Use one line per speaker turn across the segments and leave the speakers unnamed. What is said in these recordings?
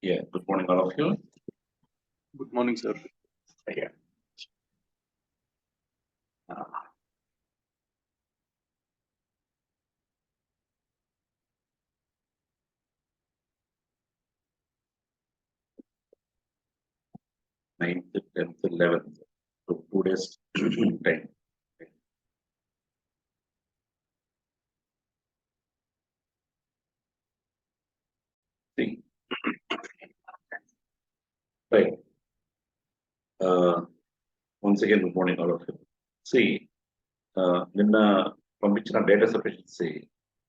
Yeah, good morning, all of you.
Good morning, sir.
Yeah. Ninth, 10th, 11th. So 2 days time. See. Right. Once again, good morning, all of you. See, నిన్న పంపించిన data sufficiency,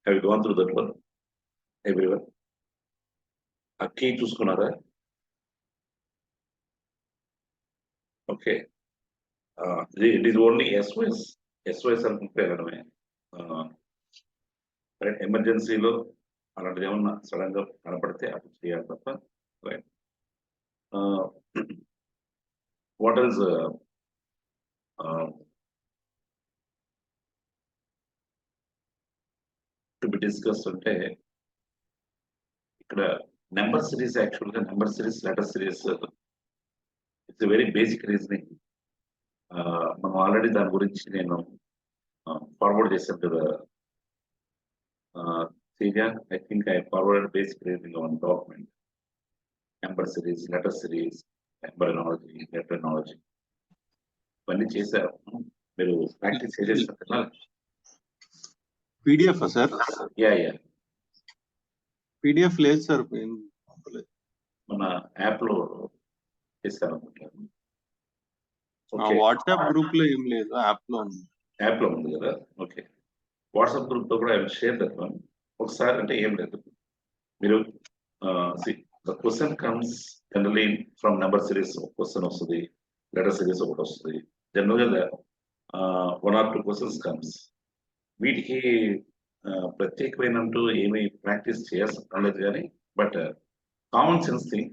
have you gone through that one? Everyone? ఆ key చూసుకున్నారా? Okay. It is only SOS అనుకుంటే వెళ్ళడమే. Right ఎమర్జెన్సీలో అలాంటిది ఏమన్నా sudden గా కనపడితే అప్పుడు చేయాలి తప్ప right what is to be discuss అంటే ఇక్కడ నెంబర్ సిరీస్ యాక్చువల్ గా number series letter series it's very basic reasoning మనం ఆల్రెడీ దాని గురించి నేను ఫార్వర్డ్ చేశాను కదా సీరియా I think I forward basic reasoning on document number series letter series number analogy letter analogy ఇవన్నీ చేశారు మీరు ప్రాక్టీస్ చేసేస్తున్నా
PDF సార్
యా
PDF లేదు సార్
మన యాప్ లో చేశారు
వాట్సాప్ గ్రూప్ లో ఏం లేదు యాప్ లో ఉంది
యాప్ లో ఉంది కదా ఓకే వాట్సాప్ గ్రూప్ లో కూడా I will share that one ఒకసారి అంటే ఏం లేదు మీరు the question comes generally from number series question వస్తుంది లెటర్ సిరీస్ ఒకటి వస్తుంది జనరల్ గా 1 or 2 క్వశ్చన్స్ కమ్స్ వీటికి ప్రత్యేకమైనంటూ ఏమి ప్రాక్టీస్ చేయాల్సిన లేదు కానీ but common sense thing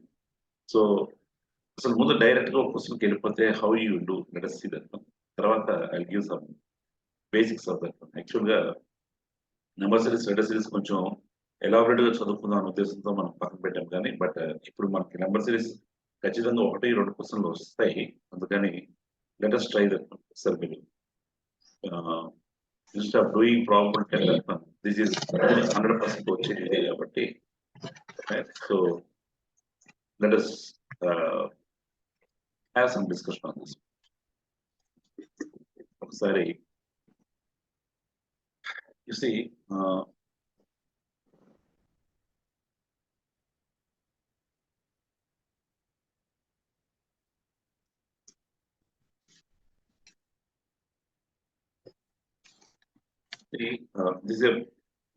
so అసలు ముందు డైరెక్ట్ గా ఒక క్వశ్చన్కి వెళ్ళిపోతే how you do let us see that one. తర్వాత I give some basics of that one actual గా నెంబర్ సిరీస్ లెటర్ సిరీస్ కొంచెం ఎలాబరేట్ గా చదువుకుందాం అనే ఉద్దేశంతో మనం పక్కన పెట్టాం కానీ బట్ ఇప్పుడు మనకి నెంబర్ సిరీస్ ఖచ్చితంగా 1-2 క్వశ్చన్లు వస్తాయి అందుకని let us try that one. Sir మీరు instead of doing problem 10, this is 100% వచ్చేది కాబట్టి so let us have some discussion on this. ఒకసారి you see this is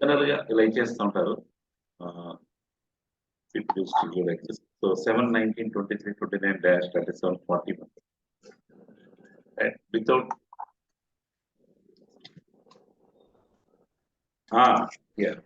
general గా ఇలా చేస్తూ ఉంటారు like this. So 7, 19, 23, 29 dash 37, 41. Right? Without yeah.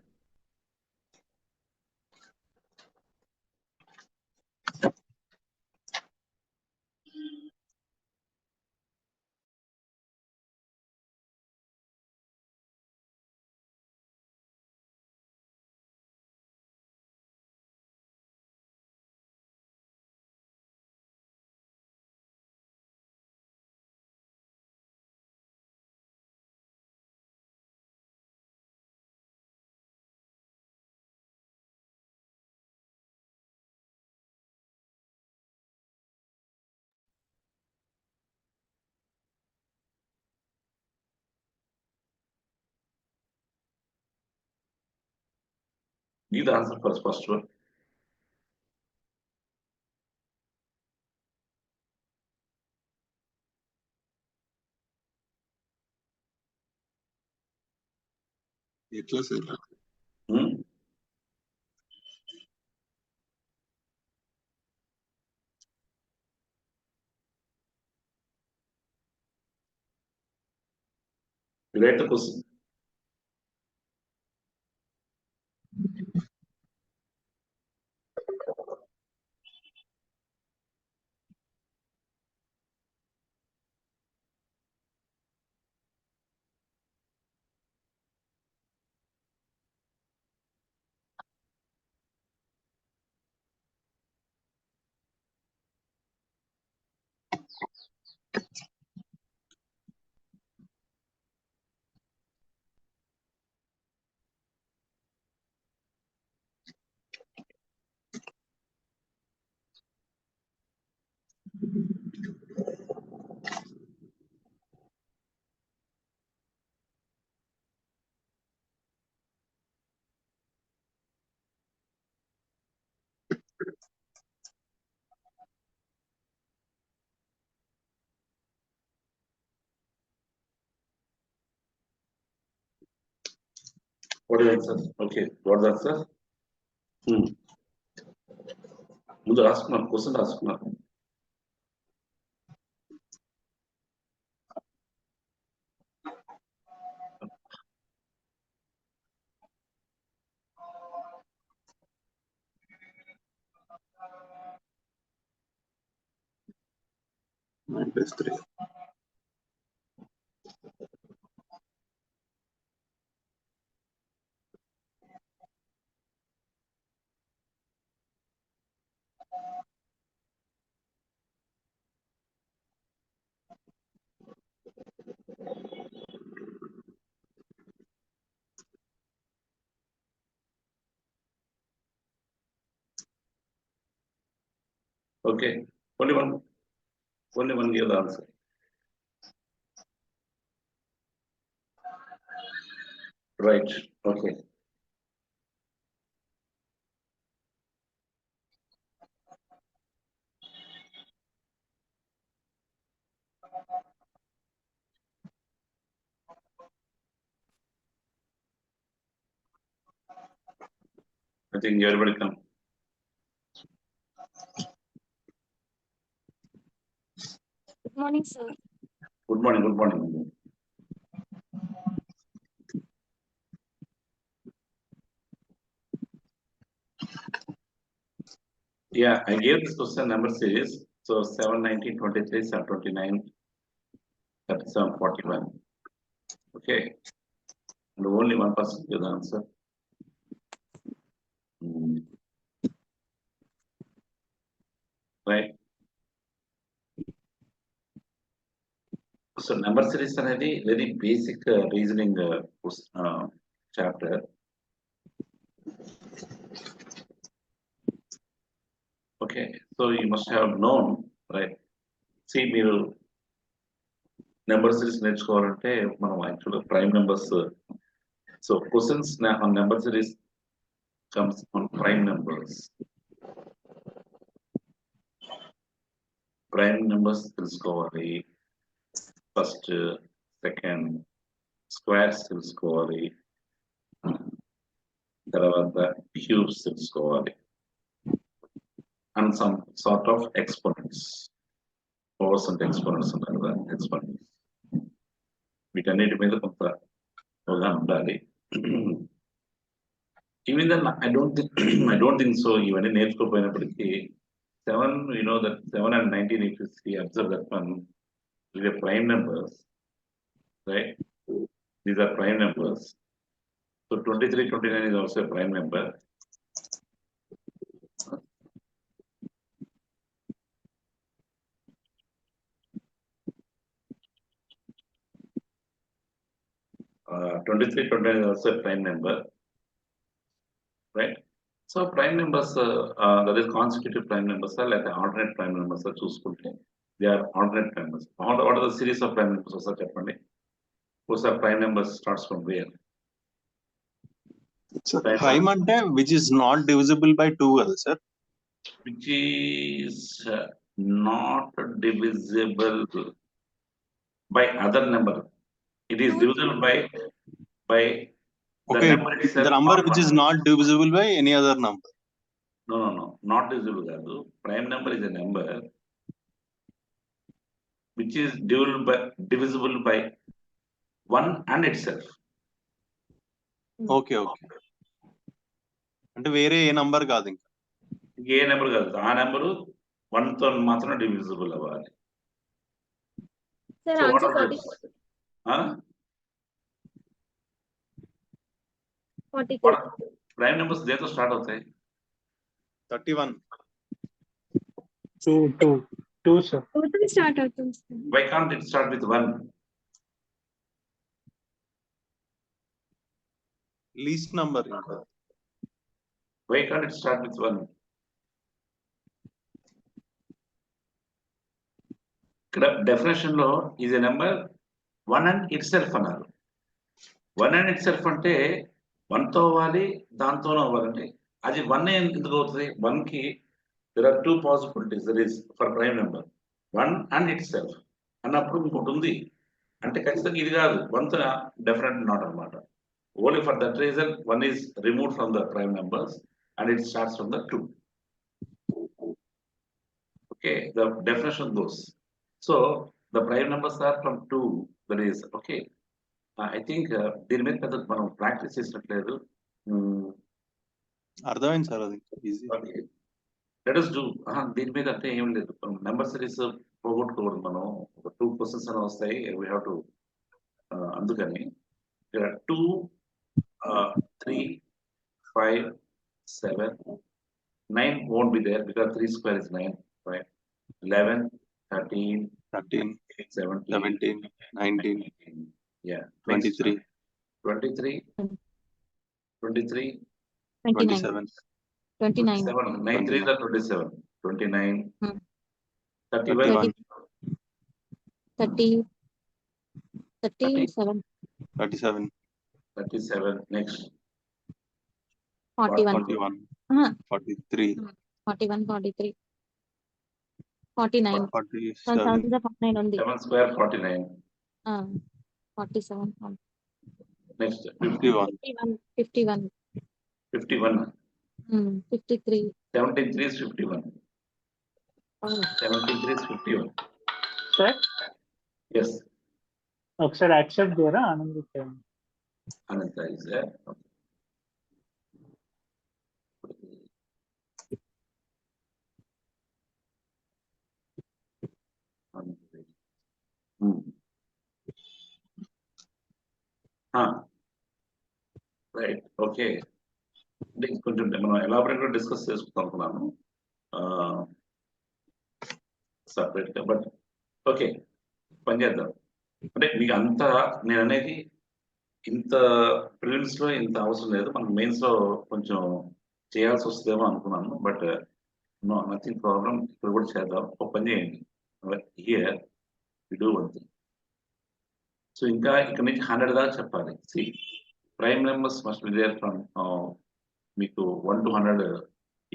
Give the answer for the first one.
ఎట్లా sir
Write the question. What is the answer? Okay, what's the answer? ముందు రాసుకున్నాను, question రాసుకున్నాను.
-3.
Okay, only one give the answer. Right, okay. I think everybody come.
Good morning, sir.
Good morning, good morning. Yeah, I gave this question number series. So 7, 19, 23, 7, 29, 37, 41. Okay. And only one person give the answer. Right. So number series అనేది very basic reasoning chapter. Okay, so you must have known, right? See, మీరు number series నేర్చుకోవాలంటే మనం యాక్చువల్గా prime numbers. So questions on number series comes on prime numbers. Prime numbers తెలుసుకోవాలి. First, second, squares తెలుసుకోవాలి, తర్వాత cubes తెలుసుకోవాలి, and some sort of exponents. Powers అంటే exponents ఉంటారు కదా, ఎక్స్పోనెంట్స్. వీటన్నిటి మీద కొంత అవగాహన ఉండాలి. Even then I don't think so ఇవన్నీ నేర్చుకోకపోయినప్పటికీ 7, you know that 7 and 19, if you see, observe that one, these are prime numbers, right? These are prime numbers. So 23, 29 is also a prime number. Uh, 23, 29 is also a prime number, right? So prime numbers, that is consecutive prime numbers, are like the alternate prime numbers are choosకుంటే they are alternate prime numbers. What are the series of prime numbers also చెప్పండి. Whose are prime numbers starts from where?
Prime అంటే which is not divisible by 2 కదా sir?
Which is not divisible by other number. It is divisible by the number itself.
The number which is not divisible by any other number.
No, not divisible కాదు. Prime number is a number which is divisible by 1 and itself.
Okay. అంటే వేరే ఏ number కాదు ఇంకా.
ఏ number కాదు, ఆ number 1 తో మాత్రం divisible అవ్వాలి.
Sir,
So
answer
what are those?
42.
Prime numbers దేంతో స్టార్ట్ అవుతాయి?
31.
2 sir.
Total start అవుతుంది sir.
Why can't it start with 1?
Least number ఇంకా.
Why can't it start with 1? ఇక్కడ డెఫినేషన్ లో is a number 1 and itself అన్నారు. 1 and itself అంటే 1 తో అవ్వాలి, దాంతోనూ అవ్వాలంటే అది 1 ఎందుకు అవుతుంది? 1 కి there are 2 possibilities. There is for prime number 1 and itself అన్నప్పుడు ఇంకోటి ఉంది అంటే ఖచ్చితంగా ఇది కాదు, 1 తో డెఫినెట్ నాట్ అన్నమాట. Only for that reason, one is removed from the prime numbers and it starts from the 2. Okay, the definition goes. So the prime numbers are from 2, that is, okay. I think దీని మీద పెద్ద మనం practice చేసినట్లేదు.
అర్థమైంది sir, అది easy.
Let us do దీని మీద అంటే ఏం లేదు, నెంబర్ సిరీస్ పోగొట్టుకోకూడదు మనం. ఒక 2 క్వశ్చన్స్ అని వస్తాయి, వీ హ్యావ్ టు, అందుకని ఇక్కడ 2, 3, 5, 7, 9 won't be there because 3 square is 9, right? 11, 13,
13,
17,
17, 19,
yeah,
23,
23, 23,
29, 29,
27, 9 3 is 27, 29,
Hmm.
31,
30, 37,
37,
37, next
41,
41,
uh-huh,
43,
41, 43, 49.
47,
49 ఉంది.
7 square 49,
47,
next
51,
51,
51,
53.
73 is 51,
Oh,
73 is 51,
sir
yes,
ఒకసారి యాక్సెప్ట్ చేయరా Anand sir?
Ananta is there. Right, okay. అంటే కొంచెం మనం ఎలాబరేట్ గా డిస్కస్ చేసుకుందాం అనుకున్నాను సపరేట్ గా, బట్ ఓకే పని చేద్దాం. అంటే మీకు అంత నేను అనేది ఇంత ప్రిలిమ్స్ లో ఇంత అవసరం లేదు, మనకు మెయిన్స్ లో కొంచెం చేయాల్సి వస్తుందేమో అనుకున్నాను, బట్ నో నథింగ్ ప్రాబ్లం. ఇక్కడ కూడా చేద్దాం. ఒక పని చేయండి, here we do one thing. So ఇంకా ఇక్కడ నుంచి 100 దాకా చెప్పాలి. See prime numbers must be there from మీకు 1 to 100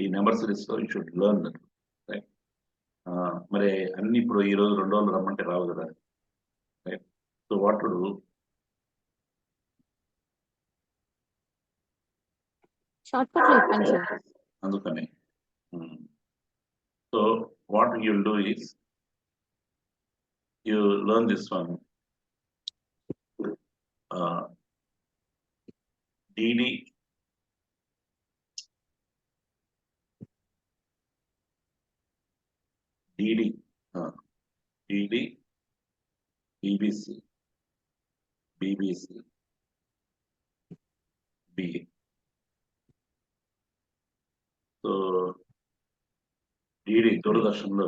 ఈ నెంబర్ సిరీస్ లో you should learn that, right? మరి అన్ని ఇప్పుడు ఈ రోజు 2 రోజులు రమ్మంటే రావు కదా, right? So what to do,
short cut లో చెప్పండి సార్.
అందుకని so what you will do is you learn this one DD DD DD BBC BBC BA. So DD దూరదర్శన్లో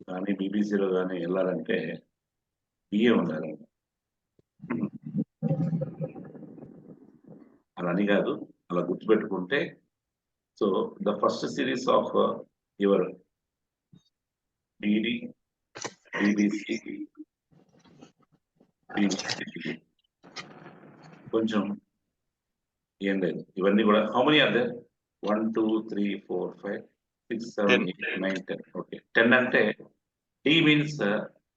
కానీ బీబీసీలో కానీ వెళ్ళాలంటే బిఏ ఉండాలి. అలా అని కాదు, అలా గుర్తుపెట్టుకుంటే. So the first series of your DD BBC కొంచెం ఏం లేదు, ఇవన్నీ కూడా how many are there? 1 2 3 4 5 6 7 8 9 10. Okay, 10 అంటే the means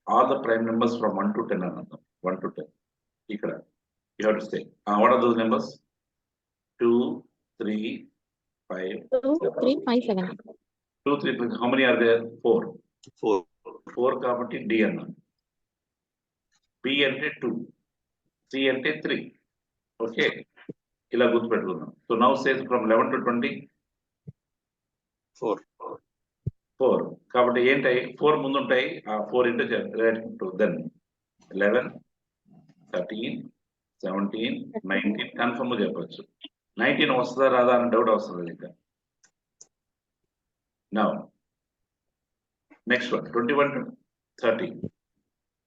all the prime numbers from 1 to 10 అని అర్థం. 1 to 10 ఇక్కడ you have to say what are those numbers? 2 3 5
2, 3, 5, 7.
2 3 how many are there? 4.
4,
4 కాబట్టి డి అన్నాను. బి అంటే 2, సి అంటే 3. ఓకే, ఇలా గుర్తుపెట్టుకుందాం. So now says from 11 to 20
4,
4 కాబట్టి ఏంటాయి? 4 ముందు ఉంటాయి, ఆ 4 ఇంటూ దెన్ 11 13 17 19 కన్ఫర్మ్ చెప్పచ్చు. 19 వస్తుందా రాదా అని డౌట్ వస్తుంది ఇంకా. Now next one 21 to 30.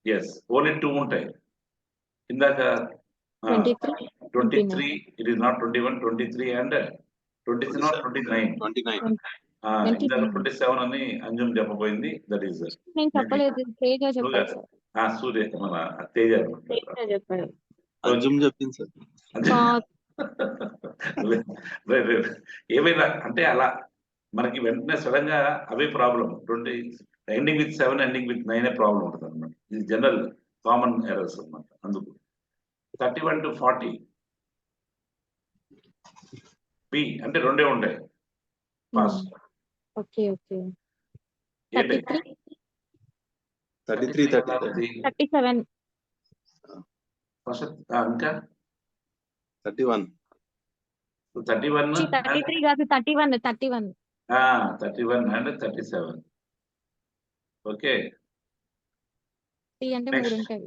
Yes, only 2 ఉంటాయి. ఇందాక
23,
23 it is not 21, 23 and 23 not 29.
29,
ఇందాక 27 అని అంజుమ్ చెప్పబోయింది. దట్ ఈస్
నేను చెప్పలేదు, తేజ చెప్పారు సార్.
సూర్య మన తేజ
తేజ చెప్పారు.
అంజుమ్ చెప్పింది సార్.
ఏమైనా అంటే అలా మనకి వెంటనే సడన్ గా అవే problem. 20 ending with 7 ending with 9 problem ఉంటుంది అనమాట. ఇది జనరల్ కామన్ ఎర్రర్స్ అనమాట. అందుకు 31 to 40 బి అంటే రెండే ఉంటాయి ఫాస్ట్
ఓకే ఓకే
ఏంటి
33
33,
37
ఫస్ట్ ఇంకా
31.
31
33 కాదు 31
31 and 37. ఓకే
3 అంటే
Next.
3 ఉంటాయి.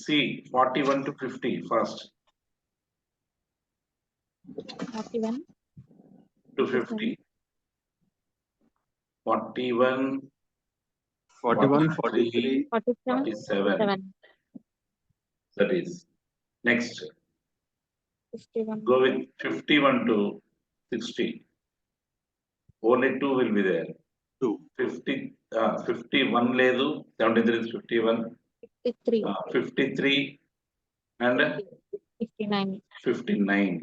See 41 to 50 first
41
to 50 41
41,
43,
43,
47
47. That is next.
51
Go with 51 to 60. Only 2 will be there.
2.
51 లేదు 73 is 51.
53
53 and
59
59.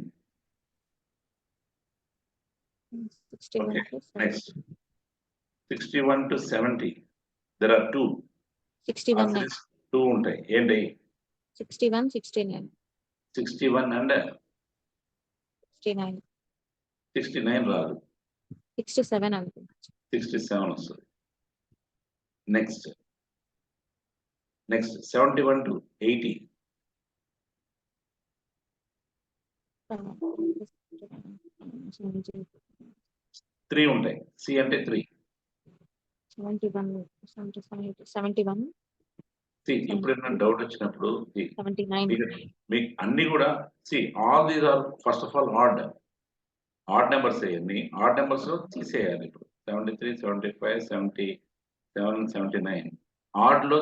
61
Okay,
to 70.
next 61 to 70. There are 2.
61 next.
2 ఉంటాయి ఏంటి
61 69
61 and
69
69 రాదు
67 అనుకుంటా.
67 వస్తుంది. Next 71 to 80. 3 ఉంటాయి సి అంటే 3.
71 71
సి ఎప్పుడైనా డౌట్ వచ్చినప్పుడు see,
79
మీకు అన్ని కూడా see all these are first of all odd numbers అయ్యి ఆడ్ నెంబర్స్ లో తీసేయాలి. ఇప్పుడు 73 75 77 79 ఆడ్ లో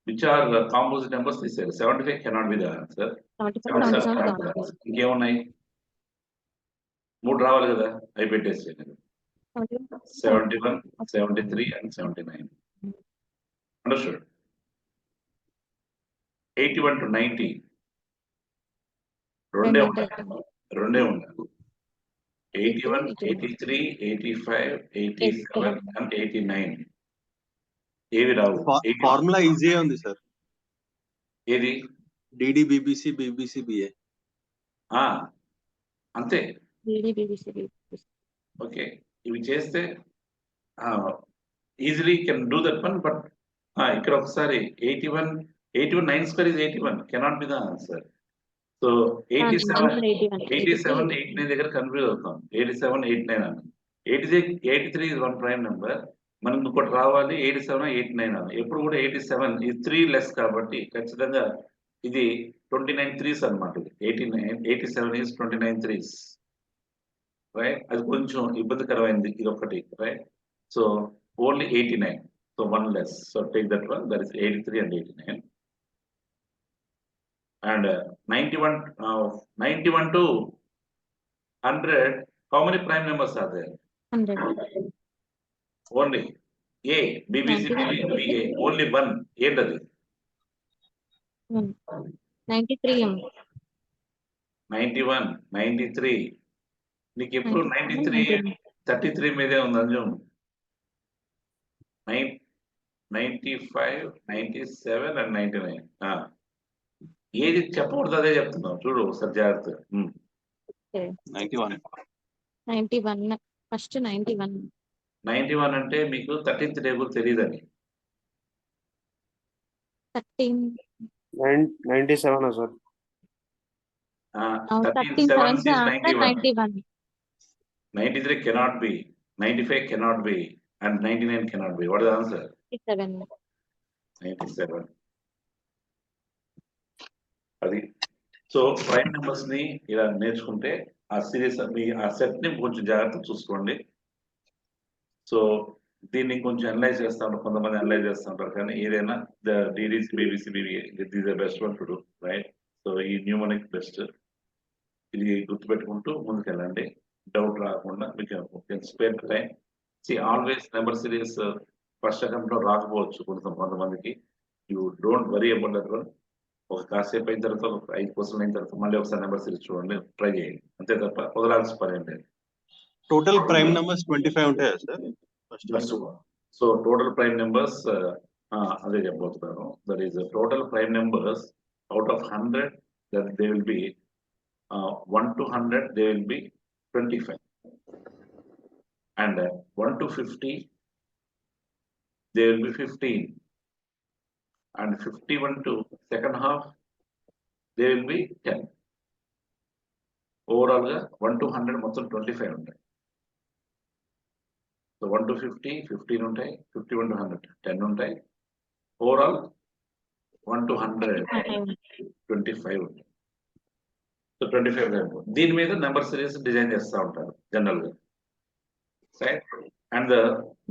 విచ్ ఆర్ కాంపోజిట్ నెంబర్స్ తీసేయాలి. 75 కెనాట్ బి ద ఆన్సర్.
77 77
ఇంకేమున్నాయి 3 రావాలి కదా అవి పెట్టేసేయండి. 71 73 and 79. Understood? 81 to 90. రెండే ఉండాలి. 81, 83, 85, 87 and 89. ఏవి రావు.
ఫార్ములా ఈజీ ఉంది సార్.
ఏది
డిడి బీబీసీ బీబీసీ బిఏ.
అంతే.
BBC
ఓకే ఇవి చేస్తే easily can do that one. But ఇక్కడ ఒకసారి 81 9 square is 81 cannot be the answer. So 87 89 దగ్గర కన్ఫ్యూజ్ అవుతాం. 87 89 అని 83 is one prime number. మనకు ఇంకోటి రావాలి 87 89 అని. ఎప్పుడు కూడా 87 ఈ 3 లెస్ కాబట్టి ఖచ్చితంగా ఇది 29 3s అనమాట. 87 is 29 3s. రైట్ అది కొంచెం ఇబ్బందికరమైంది ఇది ఒకటి. Right so only 89. So 1 less. So take that one, that is 83 and 89. And 91 to 100, how many prime numbers are there?
100
Only A, BBC, BA, only one. ఏంటది
93
91 93. నీకు ఎప్పుడు 93 33 మీదే ఉంది అంజు. 95 97 and 99. ఏది చెప్పకూడదు అదే చెప్తున్నావు చూడు ఒకసారి జాగ్రత్త.
91
ఫస్ట్ 91
91 అంటే మీకు 13th టేబుల్ తెలియదని.
97 sir.
13 7s is 91. 93 cannot be, 95 cannot be, and 99 cannot be. What is the answer? 97. అది సో ప్రైమ్ నెంబర్స్ ని ఇలా నేర్చుకుంటే ఆ సిరీస్ మీ ఆ సెట్ ని కొంచెం జాగ్రత్తగా చూసుకోండి. సో దీన్ని కొంచెం అనలైజ్ చేస్తా ఉంటారు, కొంతమంది అనలైజ్ చేస్తూ ఉంటారు. కానీ ఏదైనా the DDC BBC BBA this the best one to do. Right so ఈ న్యూమరిక్ బెస్ట్. ఇది గుర్తుపెట్టుకుంటూ ముందుకెళ్ళండి. డౌట్ రాకుండా మీకు spare time. See always number series first attempt లో రాకపోవచ్చు కొంతమందికి. You don't worry about that one. ఒక కాసేపు అయిన తర్వాత 5 క్వశ్చన్ అయిన తర్వాత మళ్ళీ ఒకసారి నెంబర్ సిరీస్ చూడండి, ట్రై చేయండి. అంతే తప్ప వదలాల్సిన పని ఏంటి.
టోటల్ ప్రైమ్ నెంబర్స్ 25 ఉంటాయా sir?
So total prime numbers అదే చెప్పబోతున్నాను. That is total prime numbers out of 100 that they will be 1 to 100 they will be 25, and 1 to 50 they will be 15, and 51 to second half they will be 10. Overall గా 1 to 100 మొత్తం 25 ఉంటాయి. So 1 to 50 15 ఉంటాయి, 51 to 100 10 ఉంటాయి, overall 1 to 100 25 ఉంటాయి. So 25 దీని మీద number series design చేస్తూ ఉంటారు జనరల్ గా, రైట్. అండ్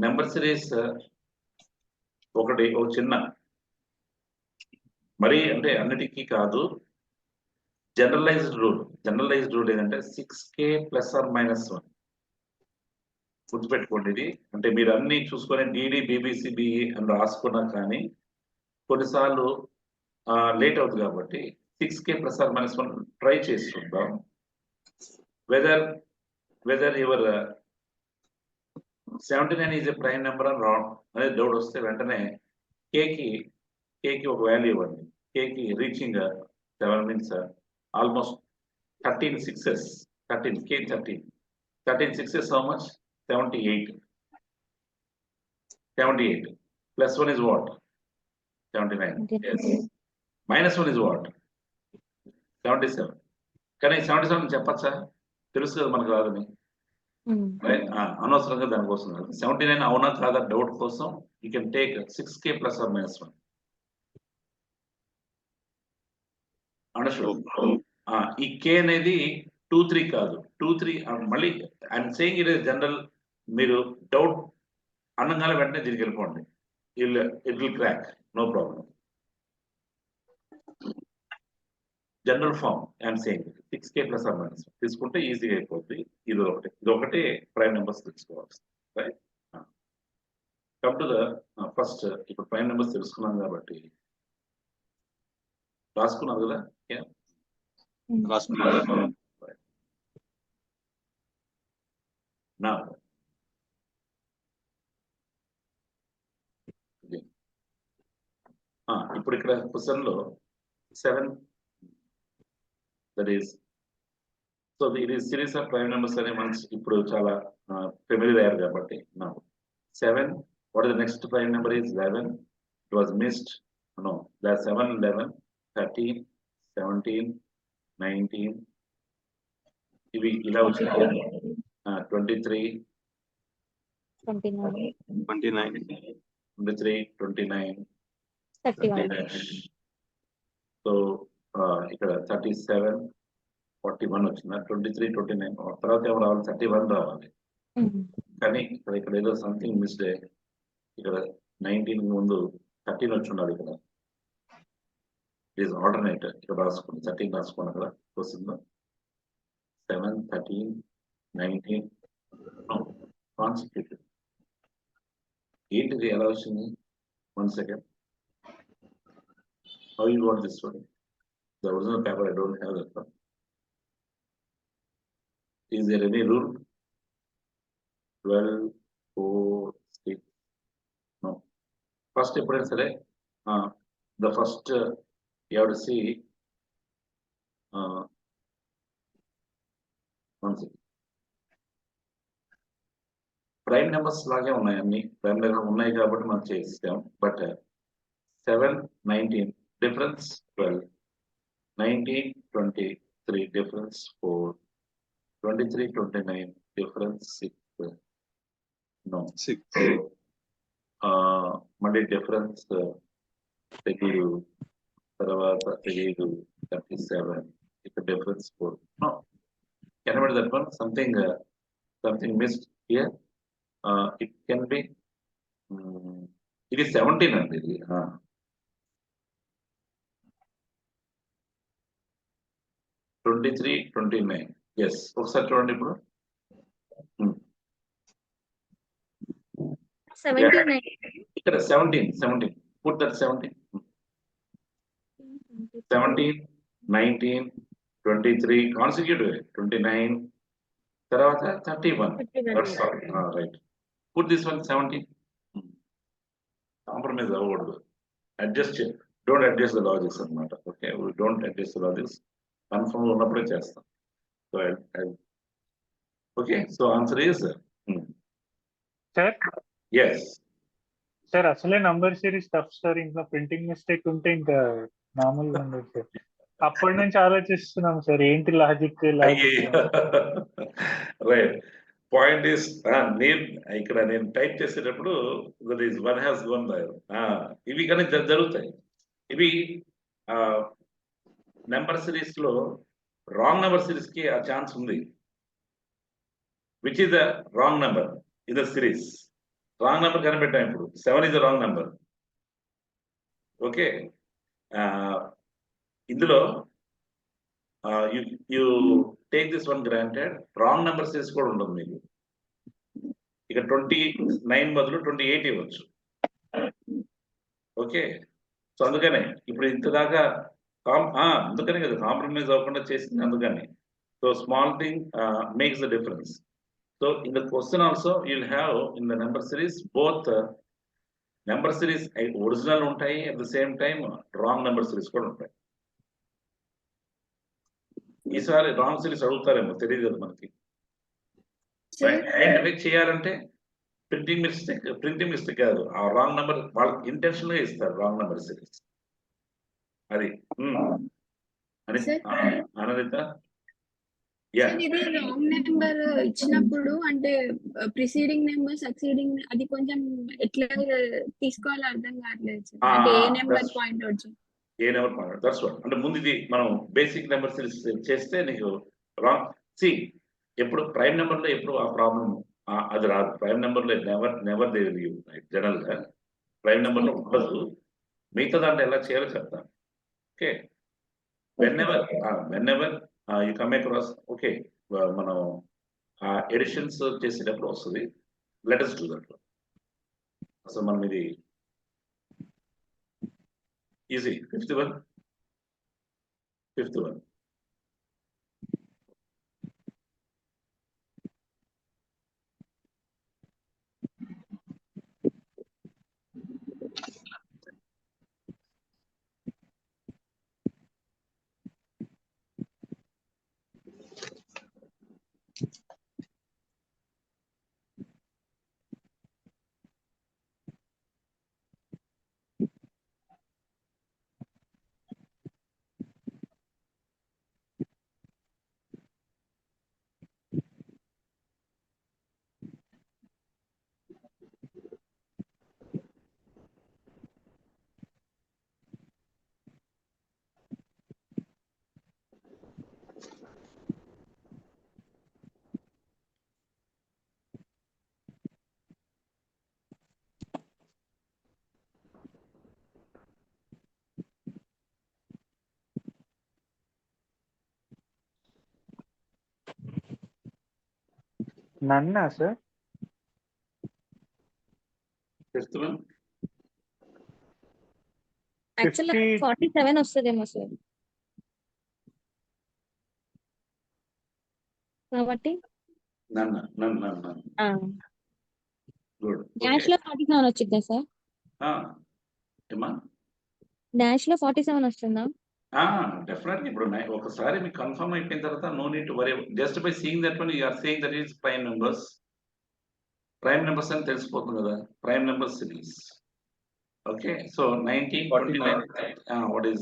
నెంబర్ సిరీస్ ఒక చిన్న మరి అంటే అన్నిటికీ కాదు, జనరలైజ్డ్ రూల్ ఏంటంటే 6K ±1. గుర్తుపెట్టుకోండి ఇది. అంటే మీరు అన్ని చూసుకొని డిడి బీబీసీ బిఈ అని రాసుకున్నా కానీ కొన్నిసార్లు లేట్ అవుతుంది కాబట్టి 6K ±1 ట్రై చేసి చూద్దాం. Weather your 79 is a prime number అని రాంగ్ అనేది డౌట్ వస్తే వెంటనే కేకి ఒక వాల్యూ ఇవ్వండి. కేకి reaching 7 means almost 13 6s. 13 6s how much? 78. 78 plus 1 is what? 79. Yes. Minus 1 is what? 77. కానీ 77 చెప్పచ్చా? తెలుసు కదా మనకు రాదని. అనవసరంగా దానికోసం 79 అవునా కాదా డౌట్ కోసం you can take 6K ±1. Understood? ఈ కే అనేది 2 3 కాదు, 2 3 మళ్ళీ I'm saying it is general. మీరు డౌట్ అనగానే వెంటనే దీనికి వెళ్ళిపోండి, it will crack, no problem. General form I'm saying 6K ±1 తీసుకుంటే ఈజీగా అయిపోద్ది. ఇది ఒకటి ప్రైమ్ నెంబర్స్ తెలుసుకోవాలి, right. Come to the first. ఇప్పుడు ప్రైమ్ నెంబర్స్ తెలుసుకున్నాం కాబట్టి రాసుకున్నారు కదా. Now, ఇప్పుడు ఇక్కడ క్వశ్చన్ లో 7, దట్ ఈస్, సో ఇది సిరీస్ ఆఫ్ ప్రైమ్ నెంబర్స్ అనే మనకి ఇప్పుడు చాలా ఫెమిలియర్ అయ్యారు కాబట్టి. now 7, what is the next prime number is 11. It was missed. No, that's 7 11 13 17 19 ఇవి ఇలా వచ్చినాయి. 23
29
23 29
31
సో ఇక్కడ 37 41 వచ్చిందా? 23 29 తర్వాత ఏమో రావాలి, 31 రావాలి. కానీ ఇక్కడ ఏదో సంథింగ్ మిస్డ్. ఇక్కడ 19 ముందు 13 వచ్చి ఉండాలి. ఇక్కడ ఈజ్ ఆల్టర్నేట్. ఇక్కడ రాసుకోండి, 13 రాసుకోండి. అక్కడ వస్తుందా 7 13 19 కాన్సిక్యూటివ్. ఏంటిది ఎలా వచ్చింది? 1 second. How you got this one? The original paper, I don't have that one. Is there any rule? 12 4 6 no. First ఎప్పుడైనా సరే the first you have to see one second. Prime numbers లాగే ఉన్నాయి అన్ని. Prime number ఉన్నాయి కాబట్టి మనం చేస్తాం. But 7 19 difference 12, 19 23 difference 4, 23 29 difference 6 no 6 మళ్ళీ డిఫరెన్స్ తెలియదు. తర్వాత తెలియదు 37 ఇక్కడ difference 4 no. Can I that one? Something missed here. It can be it is 17 అండి ఇది. 23 29 yes. ఒకసారి చూడండి ఇప్పుడు
17
ఇక్కడ 17 put that 17 19 23 consecutive 29 తర్వాత 31. That's all. Right. Put this one 17. Compromise అవ్వకూడదు. Adjust. Don't adjust the logics అన్నమాట. Okay, we don't adjust the logics. Confirm ఉన్నప్పుడే చేస్తాం. So okay, so answer is
sir
yes.
Sir అసలే నంబర్ సిరీస్ టఫ్ సార్, ఇంకా printing mistake ఉంటే ఇంకా మామూలుగా ఉండదు సార్. అప్పటి నుంచి ఆలోచిస్తున్నాం సార్ ఏంటి లాజిక్
రైట్. పాయింట్ ఈస్ నేను ఇక్కడ నేను టైప్ చేసేటప్పుడు that is one has gone by. ఇవి కానీ జరుగుతాయి. ఇవి నెంబర్ సిరీస్ లో రాంగ్ నెంబర్ సిరీస్ కి ఆ ఛాన్స్ ఉంది. Which is the wrong number in the series? Wrong number కనిపెట్టాం ఇప్పుడు. 7 is the wrong number. Okay, ఇందులో you take this one granted, wrong number series కూడా ఉంటుంది మీకు. ఇక 29 బదులు 28 ఇవ్వచ్చు. ఓకే, సో అందుకనే ఇప్పుడు ఇంతదాకా అందుకనే కదా కాంప్రమైజ్ అవ్వకుండా చేసింది, అందుకని. So small thing makes the difference. So in the question also you'll have in the number series both number series original ఉంటాయి, at the same time wrong number series కూడా ఉంటాయి. ఈసారి రాంగ్ సిరీస్ అడుగుతారేమో, తెలియదు కదా మనకి. ఐడెంటిఫై చేయాలంటే printing mistake కాదు, ఆ రాంగ్ నెంబర్ వాళ్ళకి ఇంటెన్షన్ గా ఇస్తారు రాంగ్ నెంబర్ సిరీస్. అది అనిత.
ఇది రాంగ్ నెంబర్ ఇచ్చినప్పుడు అంటే ప్రిసీడింగ్ నెంబర్ సక్సీడింగ్ అది కొంచెం ఎట్లా తీసుకోవాలో అర్థం కావట్లేదు సార్. అంటే ఏ number point out
that's what. అంటే ముందు ఇది మనం బేసిక్ నెంబర్ సిరీస్ చేస్తే నీకు రాంగ్. సి ఎప్పుడు ప్రైమ్ నెంబర్ లో ఎప్పుడు ఆ ప్రాబ్లం అది రాదు. ప్రైమ్ నెంబర్ లో never they will give. General గా ప్రైమ్ నెంబర్ లో ఉండదు. మిగతా దాంట్లో ఎలా చేయాలో చెప్తాను. Okay, whenever you come across. Okay, మనం ఎడిషన్స్ చేసేటప్పుడు వస్తుంది. Let us do that. అసలు మనం ఇది ఈజీ. ఫిఫ్త్ వన్
నన్నా సార్?
యాక్చువల్ 47 వస్తుందేమో సార్. కాబట్టి డాష్ లో 47 వచ్చిందా సార్? డాష్ లో 47 వస్తుందా?
డెఫినెట్లీ. ఇప్పుడు ఒకసారి మీకు కన్ఫర్మ్ అయిపోయిన తర్వాత no need to worry. Just by seeing that one you are saying that is prime numbers అని తెలిసిపోతుంది కదా. Prime number series. Okay, so 19, 29, what is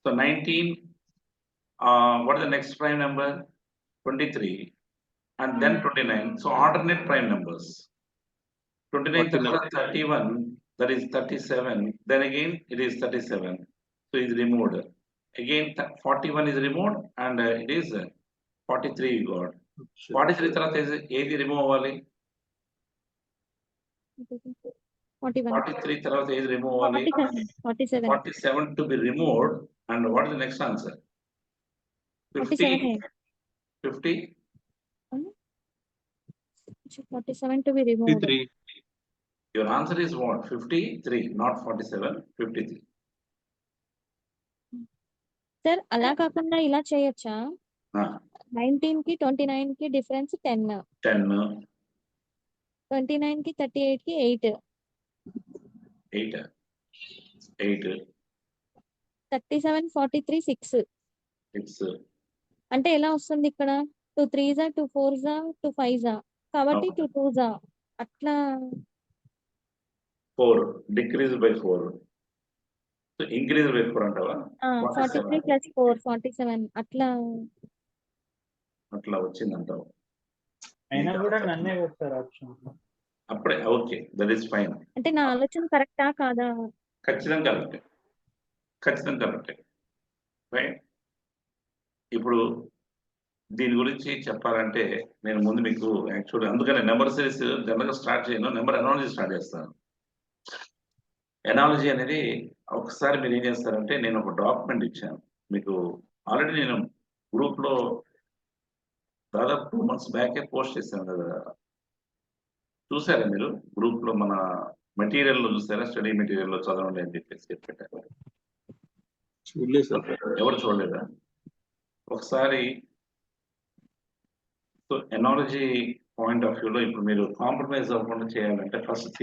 so 19, what is the next prime number? 23 and then 29. So alternate prime numbers. 29 31, that is 37, then again it is 37, so it is removed. Again 41 is removed and it is 43 you got. 43 తర్వాత ఏది remove అవ్వాలి? 43 తర్వాత ఏది remove అవ్వాలి? 47 to be removed. And what is the next answer? 50.
47 to be removed.
53.
Your answer is what? 53, not 47, 53.
Sir అలా కాకుండా ఇలా చేయొచ్చా? 19 కి 29 కి డిఫరెన్స్ 10, 29 కి 38 కి 8, 37 43 6, అంటే ఎలా వస్తుంది ఇక్కడ 2 3s 2 4s 2 5s కాబట్టి
Okay.
2 2s అట్లా
4 decrease by 4. So increase by 4 అంటావా?
43 plus 4 47 అట్లా
అట్లా వచ్చింది అంటావు.
అయినా కూడా నన్నే పెడతారు ఆప్షన్.
అప్పుడే ఓకే, దట్ ఈస్ ఫైన్.
అంటే నా ఆలోచన కరెక్టా కాదా?
ఖచ్చితంగా కరెక్టే, ఖచ్చితంగా కరెక్టే. రైట్. ఇప్పుడు దీని గురించి చెప్పాలంటే నేను ముందు మీకు యాక్చువల్లీ అందుకనే నెంబర్ సిరీస్ జనరల్గా స్టార్ట్ చేయను, నెంబర్ ఎనాలజీ స్టార్ట్ చేస్తాను. ఎనాలజీ అనేది ఒకసారి మీరు ఏం చేస్తారంటే, నేను ఒక డాక్యుమెంట్ ఇచ్చాను మీకు ఆల్రెడీ, నేను గ్రూప్లో దాదాపు 2 months బ్యాకే పోస్ట్ చేశాను కదా, చూసారా మీరు? గ్రూప్లో మన మెటీరియల్లో చూసారా? స్టడీ మెటీరియల్లో చదవండి అని చెప్పేసి పెట్టారు.
చూడలేదు సార్.
ఎవరు చూడలేదా? ఒకసారి సో ఎనాలజీ పాయింట్ ఆఫ్ వ్యూలో ఇప్పుడు మీరు కాంప్రమైజ్ అవ్వకుండా చేయాలంటే ఫస్ట్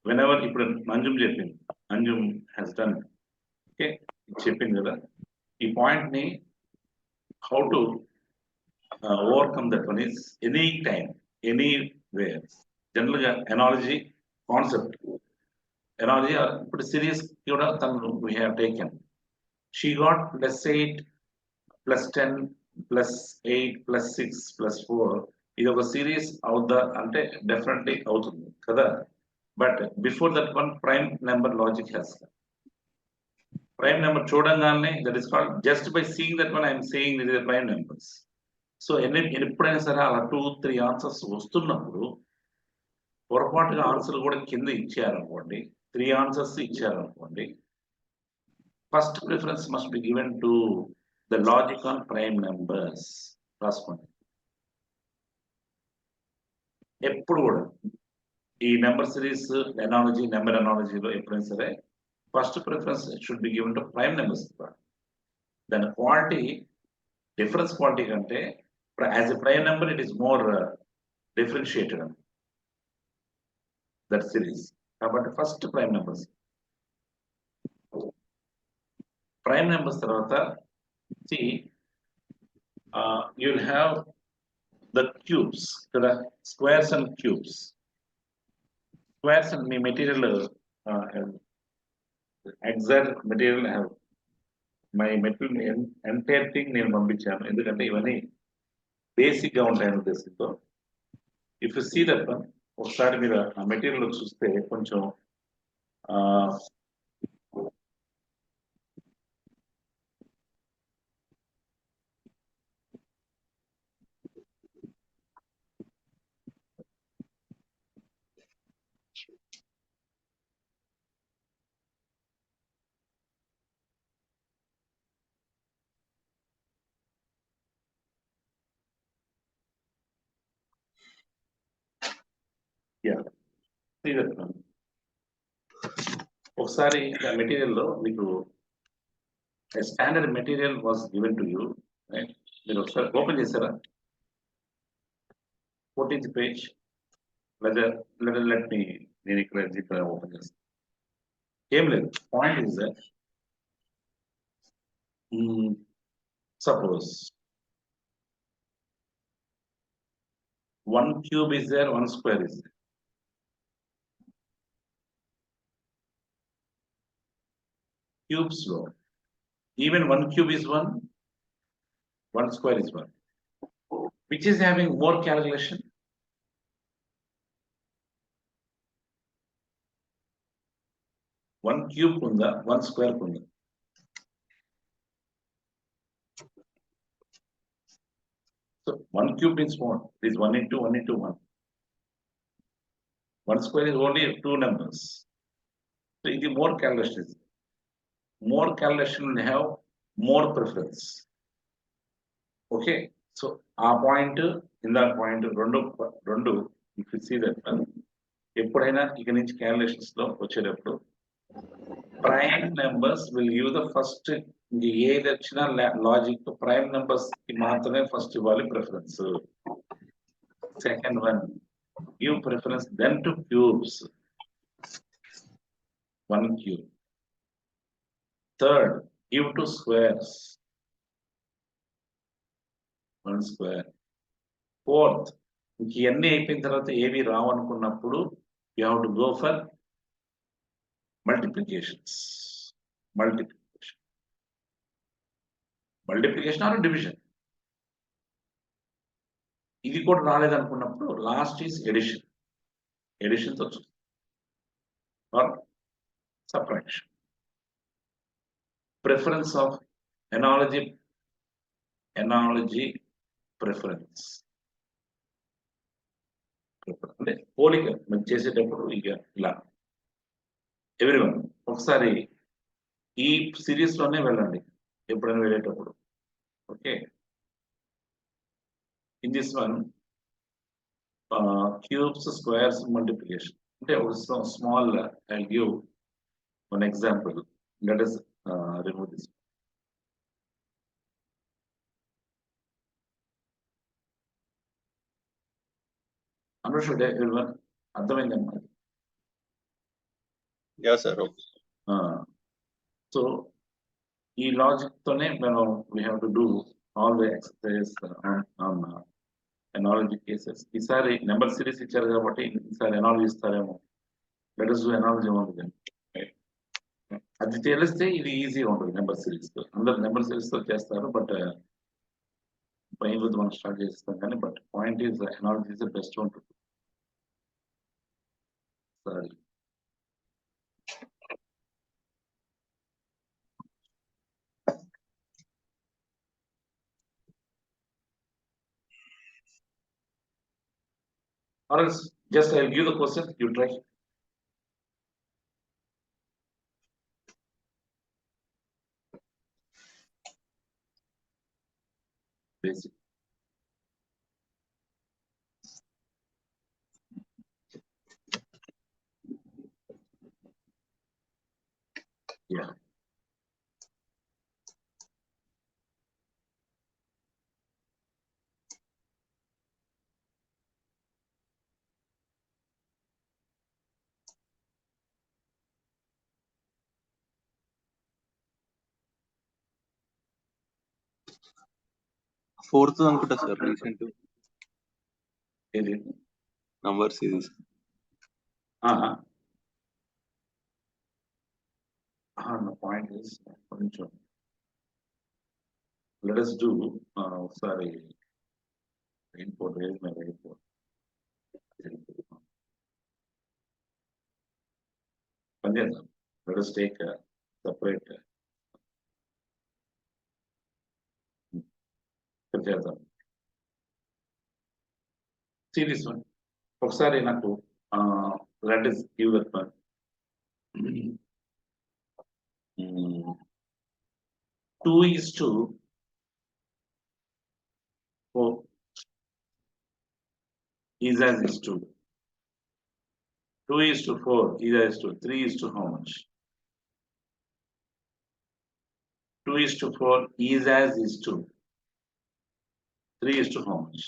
వెనెవర్, ఇప్పుడు అంజుమ్ చెప్పింది, అంజుమ్ హ్యాస్ డన్, ఓకే చెప్పింది కదా, ఈ పాయింట్ ని how to overcome that one is any time anywhere. General గా ఎనాలజీ కాన్సెప్ట్, ఎనాలజీ ఇప్పుడు సిరీస్ కూడా తను we have taken, she got +8 +10 +8 +6 +4, ఇది ఒక సిరీస్ అవుద్దా అంటే డెఫినెట్లీ అవుతుంది కదా. But before that one prime number logic has prime number చూడంగానే, that is called just by seeing that one I'm saying it is prime numbers. So ఎప్పుడైనా సరే అలా 2 3 ఆన్సర్స్ వస్తున్నప్పుడు పొరపాటుగా ఆన్సర్ కూడా కింద ఇచ్చారనుకోండి, 3 ఆన్సర్స్ ఇచ్చారనుకోండి, first preference must be given to the logic on prime numbers. రాసుకోండి. ఎప్పుడు కూడా ఈ నెంబర్ సిరీస్ ఎనాలజీ, నెంబర్ ఎనాలజీలో ఎప్పుడైనా సరే first preference should be given to prime numbers. దాని క్వాలిటీ, డిఫరెన్స్ క్వాలిటీ కంటే as a prime number it is more differentiated that series. కాబట్టి first prime numbers, prime numbers తర్వాత you will have the cubes, the squares and cubes. Squares and material, exact material have my material entire thing నేను పంపించాను, ఎందుకంటే ఇవన్నీ basic గా ఉంటాయని ఉద్దేశంతో. If you see that one, ఒకసారి మీరు ఆ మెటీరియల్ చూస్తే కొంచెం ఒకసారి ఆ మెటీరియల్లో మీకు standard material was given to you, right? మీరు ఒకసారి ఓపెన్ చేశారా? 14th page. లెట్ మీ, నేను ఇక్కడ ఓపెన్ చేస్తాను. ఏం లేదు, point is that suppose 1 cube is there, 1 square is there. Cubes లో even 1 cube is 1, 1 square is 1. Which is having more calculation? One cube unda, 1 square unda. So 1 cube means what? It is 1 into 1 into 1. 1 square is only 2 numbers. So it is more calculation. More calculation will have more preference. Okay. So our point in that point, రెండు if you see that one, ఎప్పుడైనా ఇక నుంచి calculations లో వచ్చేటప్పుడు prime numbers will give the first, ఏది వచ్చినా logic prime numbers కి మాత్రమే ఫస్ట్ ఇవ్వాలి preference. Second one give preference then to cubes, 1 cube. Third, give to squares. 1 square. Fourth, ఇవన్నీ అయిపోయిన తర్వాత ఏవి రావు అనుకున్నప్పుడు you have to go for multiplications. Multiplication or division. ఇది కూడా రాలేదనుకున్నప్పుడు లాస్ట్ ఈస్ ఎడిషన్. ఎడిషన్ తో or subtraction. Preference of analogy preference. అంటే పోలిక మనం చేసేటప్పుడు ఇక ఇలా ఎవ్రీవన్ ఒకసారి ఈ సిరీస్ లోనే వెళ్ళండి ఎప్పుడైనా వెళ్ళేటప్పుడు. Okay, in this one cubes squares multiplication అంటే ఒక small I give one example. Let us remove this. Understood everyone? అర్థమైందమ్మా?
Yeah, sir. Okay.
సో ఈ లాజిక్ తోనే మనం we have to do all the exercise on analogy cases. ఈసారి number series ఇచ్చారు కాబట్టి ఈసారి ఎనాలజీ ఇస్తారేమో. లెట్ us do analogy ఉంటుంది. అది తెలిస్తే ఇది ఈజీగా ఉంటుంది నెంబర్ సిరీస్. అందరు నెంబర్ సిరీస్ తో చేస్తారు, బట్ పైన మనం స్టార్ట్ చేస్తాం కానీ but point is analogy is the best ఉంటుంది. సరే, or else just I'll give the question, you try. Basic. Yeah.
Fourth అనుకుంటా సార్ రీసెంట్
ఏది?
Number series.
The point is కొంచెం let us do sorry rainfall, where is my rainfall? Let us take a separate series one. ఒకసారి నాకు let us give that one. 2:4 is as is to 2:4 is as to 3 is to how much? 2:4 is as is to 3 is to how much?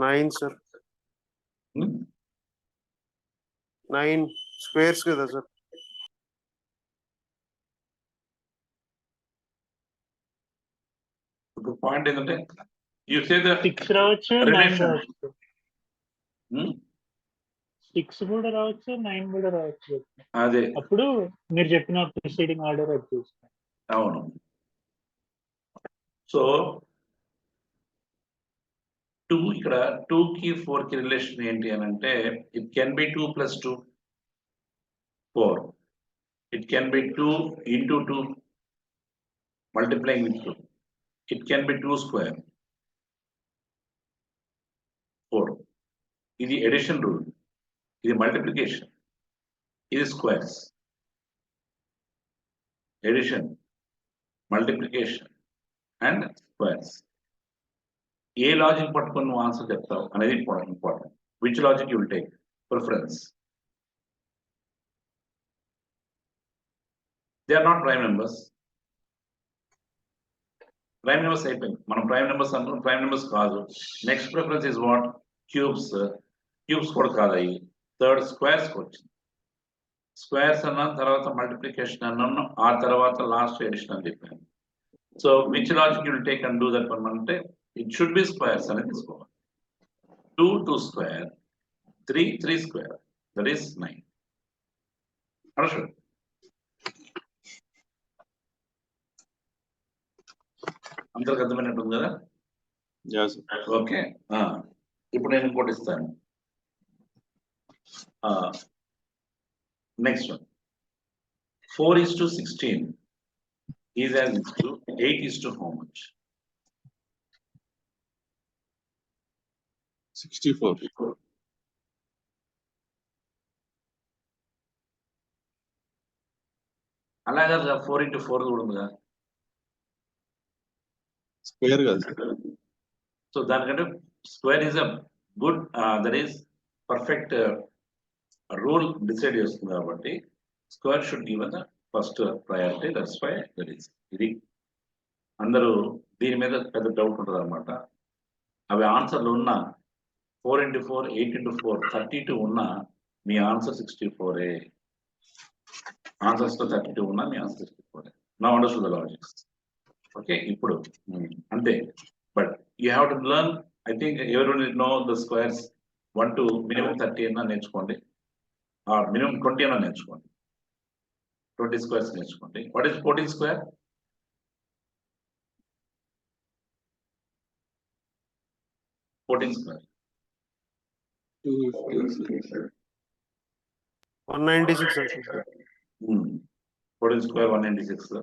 9 sir. 9 squares కదా sir.
The point ఏంటంటే you say the
6 రావచ్చు, 9
relation.
రావచ్చు. 6 కూడా రావచ్చు, 9 కూడా రావచ్చు.
అదే
అప్పుడు మీరు చెప్పిన ప్రిసీడింగ్ ఆర్డర్ అది చూస్తాం.
అవును. సో 2 ఇక్కడ 2 కి 4 కి రిలేషన్ ఏంటి అని అంటే it can be 2 + 2 4. It can be 2 × 2 multiplying with 2. It can be 2 square 4. ఇది ఎడిషన్ రూల్, ఇది మల్టిప్లికేషన్, ఇది squares. Addition, multiplication and squares. ఏ లాజిక్ పట్టుకొని నువ్వు ఆన్సర్ చెప్తావు అనేది important. Which logic you will take preference? They are not prime numbers. Prime numbers అయిపోయింది. మనం ప్రైమ్ నెంబర్స్ అంటాం, ప్రైమ్ నెంబర్స్ కాదు. Next preference is what? Cubes. Cubes కూడా కాదు, అయ్యి థర్డ్ స్క్వేర్స్ వచ్చింది. స్క్వేర్స్ అన్న తర్వాత మల్టిప్లికేషన్ అన్నాను, ఆ తర్వాత లాస్ట్ ఎడిషన్ అని చెప్పాను. So which logic will take and do that one అంటే ఇట్ షుడ్ బి స్క్వేర్స్ అనేది తీసుకోవాలి. 2 square 3 square that is 9. Understood? అందరికి అర్థమైనట్టుంది కదా?
Yes.
ఓకే. ఇప్పుడు నేను ఇంకోటి ఇస్తాను. Next one 4:16 is as to 8 is to how much?
64.
అలాగే 4 కూడా ఉందిగా.
Square కదా sir.
సో దానికంటే square is a good that is perfect rule decide చేస్తుంది కాబట్టి square should give the first priority. That's why that is ఇది. అందరూ దీని మీద పెద్ద డౌట్ ఉంటుంది అనమాట. అవి ఆన్సర్లు ఉన్నా 4 into 4 8 into 4 32 ఉన్నా మీ ఆన్సర్ 64. ఆన్సర్స్ 32 ఉన్నా మీ ఆన్సర్ 64. నా అండర్స్టూడ్ ద లాజిక్స్. ఓకే. ఇప్పుడు అంతే. But you have to learn. I think every know the squares 1 to minimum 30 అన్నా నేర్చుకోండి, మినిమం 20 అన్నా నేర్చుకోండి. 20 స్క్వేర్స్ నేర్చుకోండి. What is 14 square? 14 square
196 sir.
14 square 196.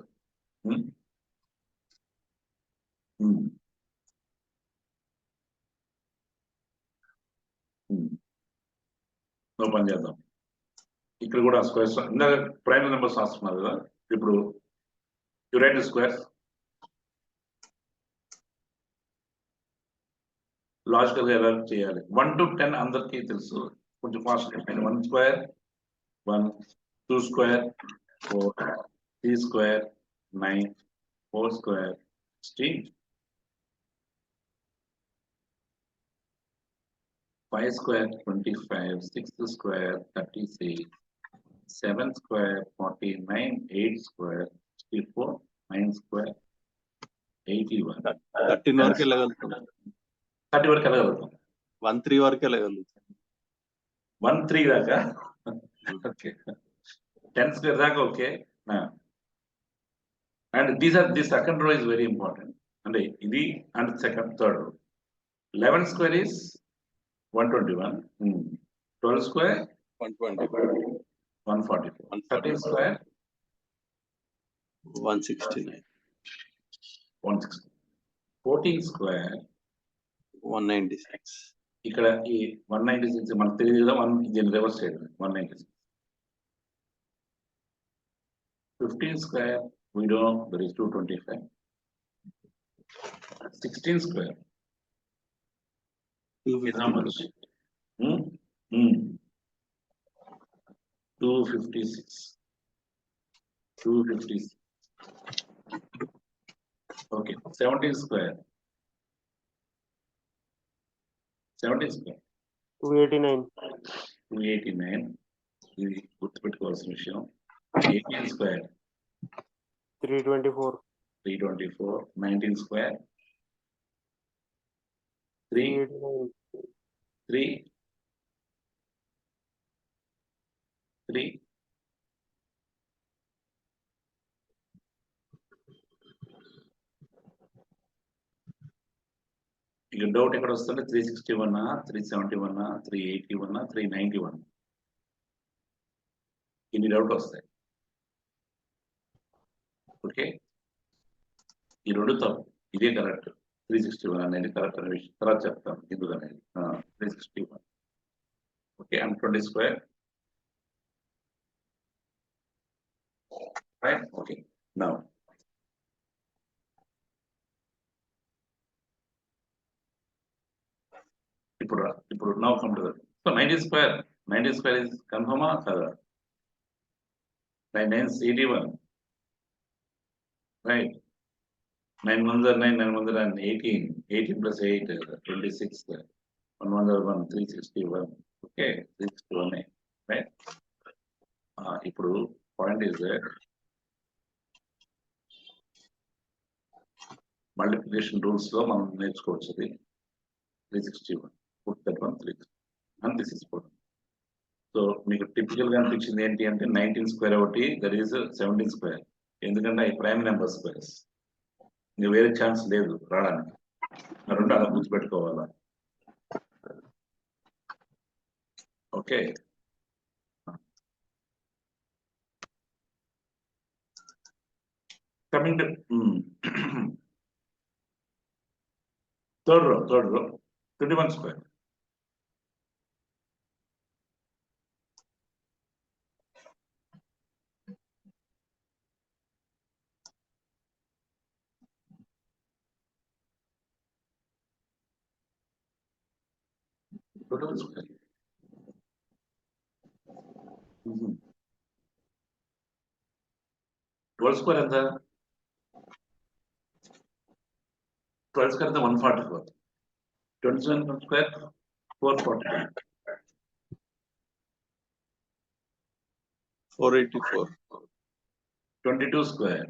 No పని చేద్దాం. ఇక్కడ కూడా స్క్వేర్స్ ఇందాక ప్రైమ్ నెంబర్స్ రాస్తున్నారు కదా, ఇప్పుడు you right the squares. Logical గా ఎలా చేయాలి? 1 to 10 అందరికీ తెలుసు, కొంచెం fast. 1 square 1, 2 square 4, 3 square 9, 4 square 16, 5 square 25, 6 square 36, 7 square 49, 8 square 64, 9 square 81.
13 వరకు వెళ్ళగలుగుతాం.
30 వరకు వెళ్ళగలుగుతాం.
13 వరకు వెళ్ళగలుగుతాం.
13 దాకా ఓకే. 10 స్క్వేర్ దాకా okay. And the second row is very important. అంటే ఇది and second third row. 11 square is 121, 12 square
120,
144, 13 square
169,
160, 14 square
196.
ఇక్కడ ఈ 196 మనకు తెలియదు కదా, దీని reverse side 196. 15 square we know there is 225. 16 square is how much? 256. 256. Okay. 17 square. 17 square.
289.
289. ఇది గుర్తుపెట్టుకోవాల్సిన విషయం. 18 square.
324.
324. 19 square. 3. 3. ఇక డౌట్ ఎక్కడ వస్తుంది? 361, 371, 381, 391. ఇన్ని డౌట్ వస్తాయి. ఓకే, ఈ రెండు తప్పు, ఇదే కరెక్ట్. 361 అనేది కరెక్ట్ అనే విషయం తర్వాత చెప్తాను ఎందుకు అనేది. 361. Okay, and 20 square. Right. Okay, now ఇప్పుడు now come to that. So 90 square is కన్ఫర్మా కదా? 9 9s 81. Right. 9 1s are 9, 9 1s are 18. 18 plus 8 26. 1 1 1 361. Okay, 361. Right. ఇప్పుడు పాయింట్ ఈజ్ మల్టిప్లికేషన్ రూల్స్ లో మనం నేర్చుకోవచ్చు అది 361 put that one 3 and this is 4. So మీకు typical గా అనిపించింది ఏంటి అంటే 19 స్క్వేర్ ఒకటి దట్ ఈస్ 17 స్క్వేర్, ఎందుకంటే అవి ప్రైమ్ నెంబర్ స్క్వేర్స్, ఇంకా వేరే ఛాన్స్ లేదు రావడానికి, రెండు అలా గుర్తుపెట్టుకోవాలా. Okay, coming to third row 21 square. Total square. 12 square ఎంత? 12 square ఎంత? 144. 27 square 440.
484.
22 square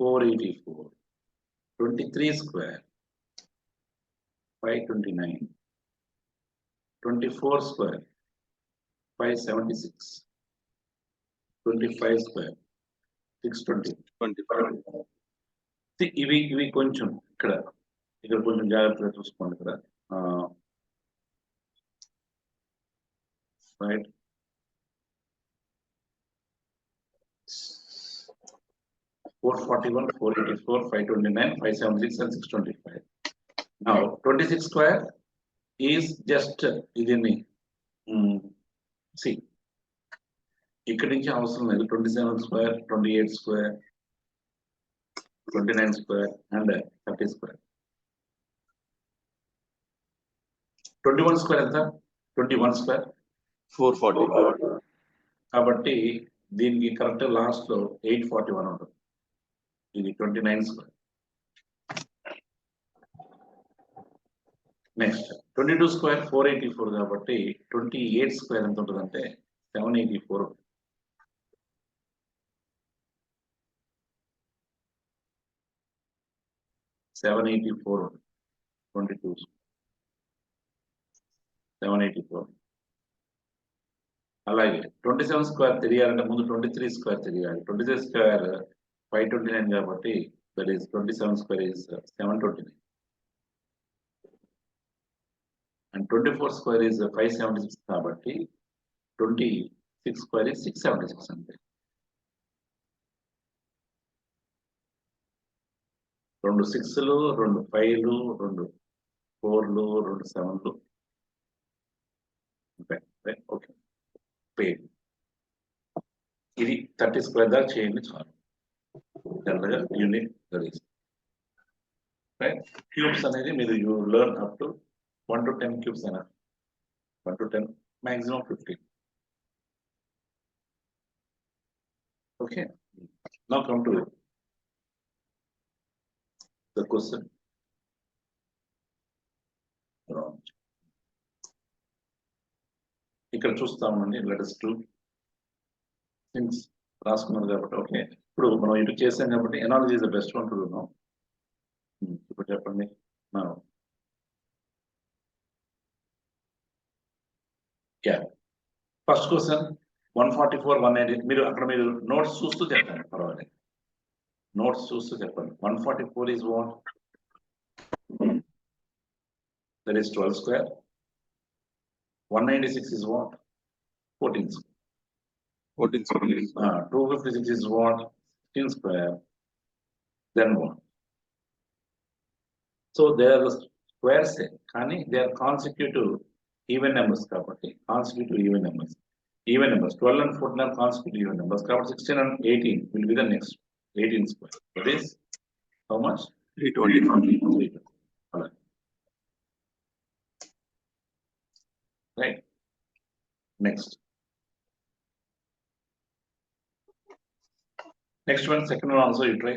484. 23 square 529. 24 square 576. 25 square 620.
25.
See, ఇవి కొంచెం ఇక్కడ కొంచెం జాగ్రత్తగా చూసుకోండి ఇక్కడ, right. Four 41, 484, 529, 576 and 625. Now 26 square is just ఇదిని see ఇక్కడి నుంచి అవసరం లేదు. 27 square, 28 square, 29 square and 30 square. 21 square ఎంత? 21 square
440.
కాబట్టి దీనికి కరెక్ట్ లాస్ట్ లో 841 ఉంటుంది. ఇది 29 స్క్వేర్. నెక్స్ట్ 22 స్క్వేర్ 484 కాబట్టి 28 స్క్వేర్ ఎంత ఉంటుంది అంటే 784. 784 22 784. అలాగే 27 స్క్వేర్ తెలియాలంటే ముందు 23 స్క్వేర్ తెలియాలి. 23 స్క్వేర్ 529 కాబట్టి that is 27 square is 729 and 24 square is 576 కాబట్టి 26 స్క్వేర్ ఈస్ 676 అంతే. రెండు 6లు, రెండు 5లు, రెండు 4లు, రెండు 7లు. ఓకే, ఇది 30 స్క్వేర్ దాకా చేయండి చాలు. జనరల్గా యూనిట్ క్యూబ్స్ అనేది మీరు you learn up to 1 to 10 cubes అయినా 1 to 10 maximum 15. Okay, now come to the question. ఇక్కడ చూస్తామండి, let us do things రాసుకున్నారు కాబట్టి. ఓకే, ఇప్పుడు మనం ఇటు చేసాం కాబట్టి analogy is the best one to do now. ఇప్పుడు చెప్పండి. First question 144 180. మీరు అక్కడ మీరు నోట్స్ చూస్తూ చెప్పండి, పర్వాలేదు. నోట్స్ చూస్తూ చెప్పండి. 144 is what? That is 12 square. 196 is what? 14 square.
14 square.
256 is what? 16 square. Then what? So they are the squares, కానీ they are consecutive even numbers కాబట్టి consecutive even numbers. Even numbers 12 and 14 are consecutive even numbers కాబట్టి 16 and 18 will be the next 18 square. That is how much?
320.
Right. Next one, second one also you try.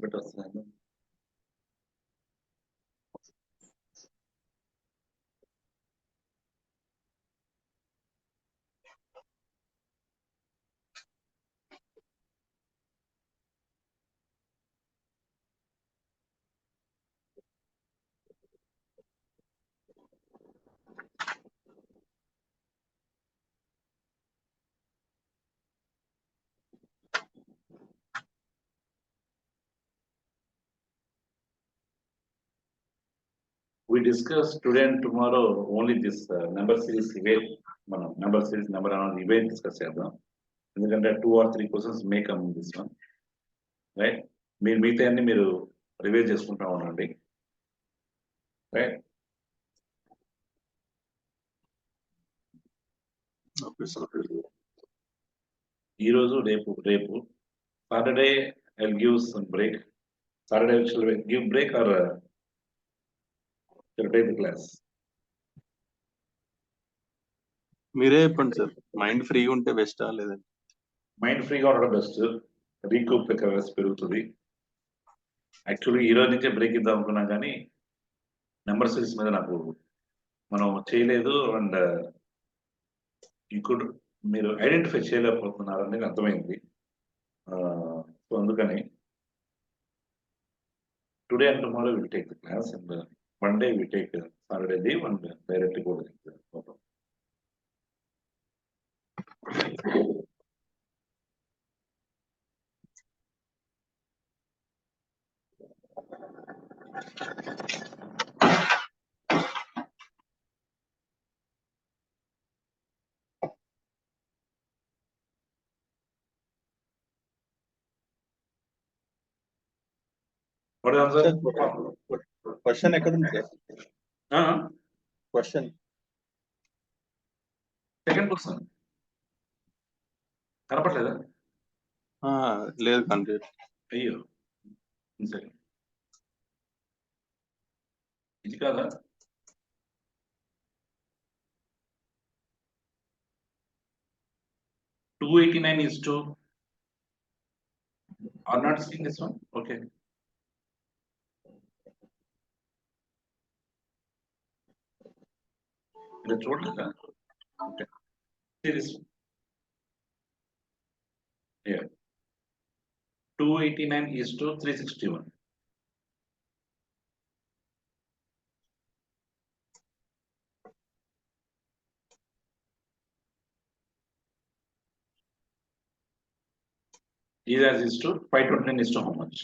పెట్టి వస్తుంది. We discuss today and tomorrow only this number series event, మనం number series number అనేది event discuss చేద్దాం. ఎందుకంటే 2 or 3 questions may come in this one, right? మీరు మిగతా అన్ని మీరు రివైజ్ చేసుకుంటా ఉండండి, right? ఈ రోజు రేపు Saturday I'll give some break. Saturday shall we give break or shall take the class?
మీరే చెప్పండి సార్, మైండ్ ఫ్రీగా ఉంటే బెస్టా లేదండి?
మైండ్ ఫ్రీగా ఉండడం బెస్ట్, రీకూప్ కెపాసిటీ పెరుగుతుంది. యాక్చువల్లీ ఈ రోజు నుంచే బ్రేక్ ఇద్దాం అనుకున్నాం కానీ నెంబర్ సిరీస్ మీద నాకు మనం చేయలేదు అండ్ ఇప్పుడు మీరు ఐడెంటిఫై చేయలేకపోతున్నారు అనేది అర్థమైంది. సో అందుకని today and tomorrow will take the class and one day will take Saturday leave and directly go to the exam. What is the answer?
Question ఎక్కడ ఉంది సార్? క్వశ్చన్
సెకండ్ క్వశ్చన్ కనపట్లేదా?
లేదు కంప్లీట్.
అయ్యో సరే, ఇది కాదా? $289 is to are not seeing this one? Okay. ఇలా చూడలేదా? Okay. See this one. Yeah. 289 is to 361. Is as is to 529 is to how much?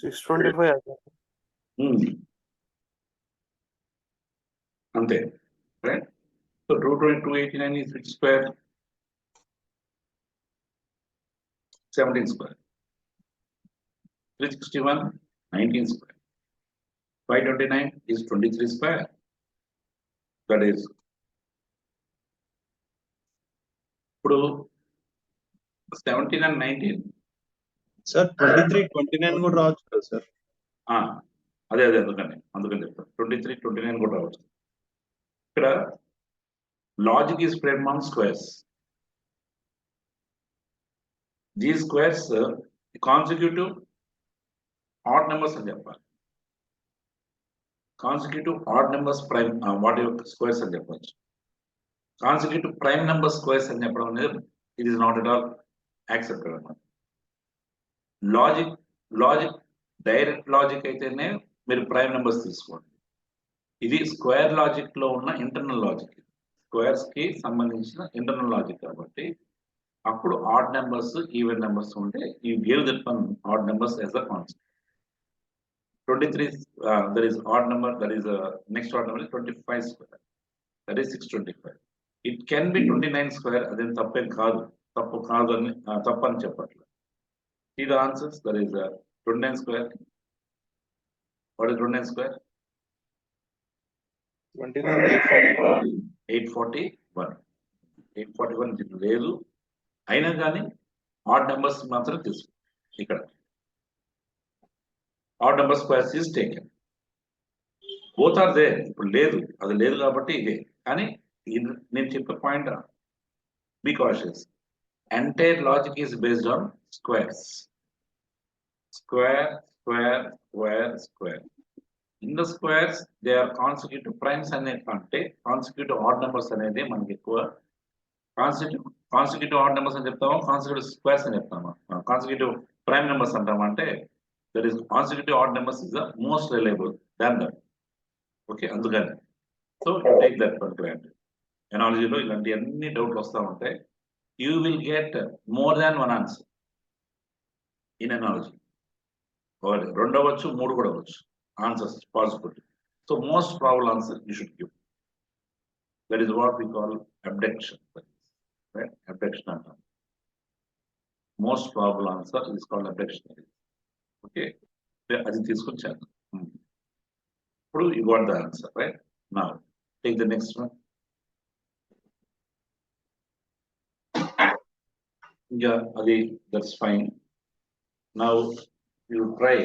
$625.
అంతే, right? So 289 is 6 square, 17 square. 361, 19 square. 529 is 23 square. That is. ఇప్పుడు 17 and 19.
Sir 23, 29 కూడా రావచ్చు కదా sir?
అదే అందుకని చెప్తాను 23, 29 కూడా రావచ్చు. ఇక్కడ logic is spread among squares. These squares consecutive odd numbers అని చెప్పాలి. కాన్సిక్యూటివ్ ఆడ్ నెంబర్స్ ప్రైమ్ వాటి యొక్క స్క్వేర్స్ అని చెప్పచ్చు. కాన్సిక్యూటివ్ ప్రైమ్ నెంబర్ స్క్వేర్స్ అని చెప్పడం అనేది it is not at all accepted అన్నమాట. లాజిక్ డైరెక్ట్ లాజిక్ అయితేనే మీరు ప్రైమ్ నెంబర్స్ తీసుకోండి. ఇది స్క్వేర్ లాజిక్ లో ఉన్న ఇంటర్నల్ లాజిక్, స్క్వేర్స్ కి సంబంధించిన ఇంటర్నల్ లాజిక్ కాబట్టి అప్పుడు ఆడ్ నెంబర్స్ ఈవెన్ నెంబర్స్ ఉంటే you give that one odd numbers as a concept. 23 that is odd number, that is next odd number is 25 square, that is 625. It can be 29 square, అదేం తప్పేం కాదు, తప్పని చెప్పట్లేదు. See the answers, that is 29 square. What is 29 square? 841. 841 ఇది లేదు, అయినా కానీ odd numbers మాత్రం తీసుకో. ఇక్కడ odd number squares is taken. Both are there. ఇప్పుడు లేదు, అది లేదు కాబట్టి ఇదే. కానీ నేను చెప్పే point, be cautious. Entire logic is based on squares. Square, square, square, square. In the squares, they are consecutive primes అంటే consecutive odd numbers అనేది మనకి ఎక్కువ consecutive odd numbers అని చెప్తాము, consecutive squares అని చెప్తాము. Consecutive prime numbers అంటాము అంటే that is consecutive odd numbers is the most reliable than that. Okay, అందుకని so you take that for granted. Analogy లో ఇలాంటి అన్ని డౌట్లు వస్తూ ఉంటాయి. You will get more than one answer in analogy. రెండు అవ్వచ్చు, మూడు కూడా అవ్వచ్చు answers possibility. So most probable answer you should give. That is what we call abduction. Right? Abduction antam. Most probable answer is called abduction. Okay. అది తీసుకొచ్చాను. ఇప్పుడు you got the answer, right? Now take the next one. Yeah, Adi, that's fine. Now you try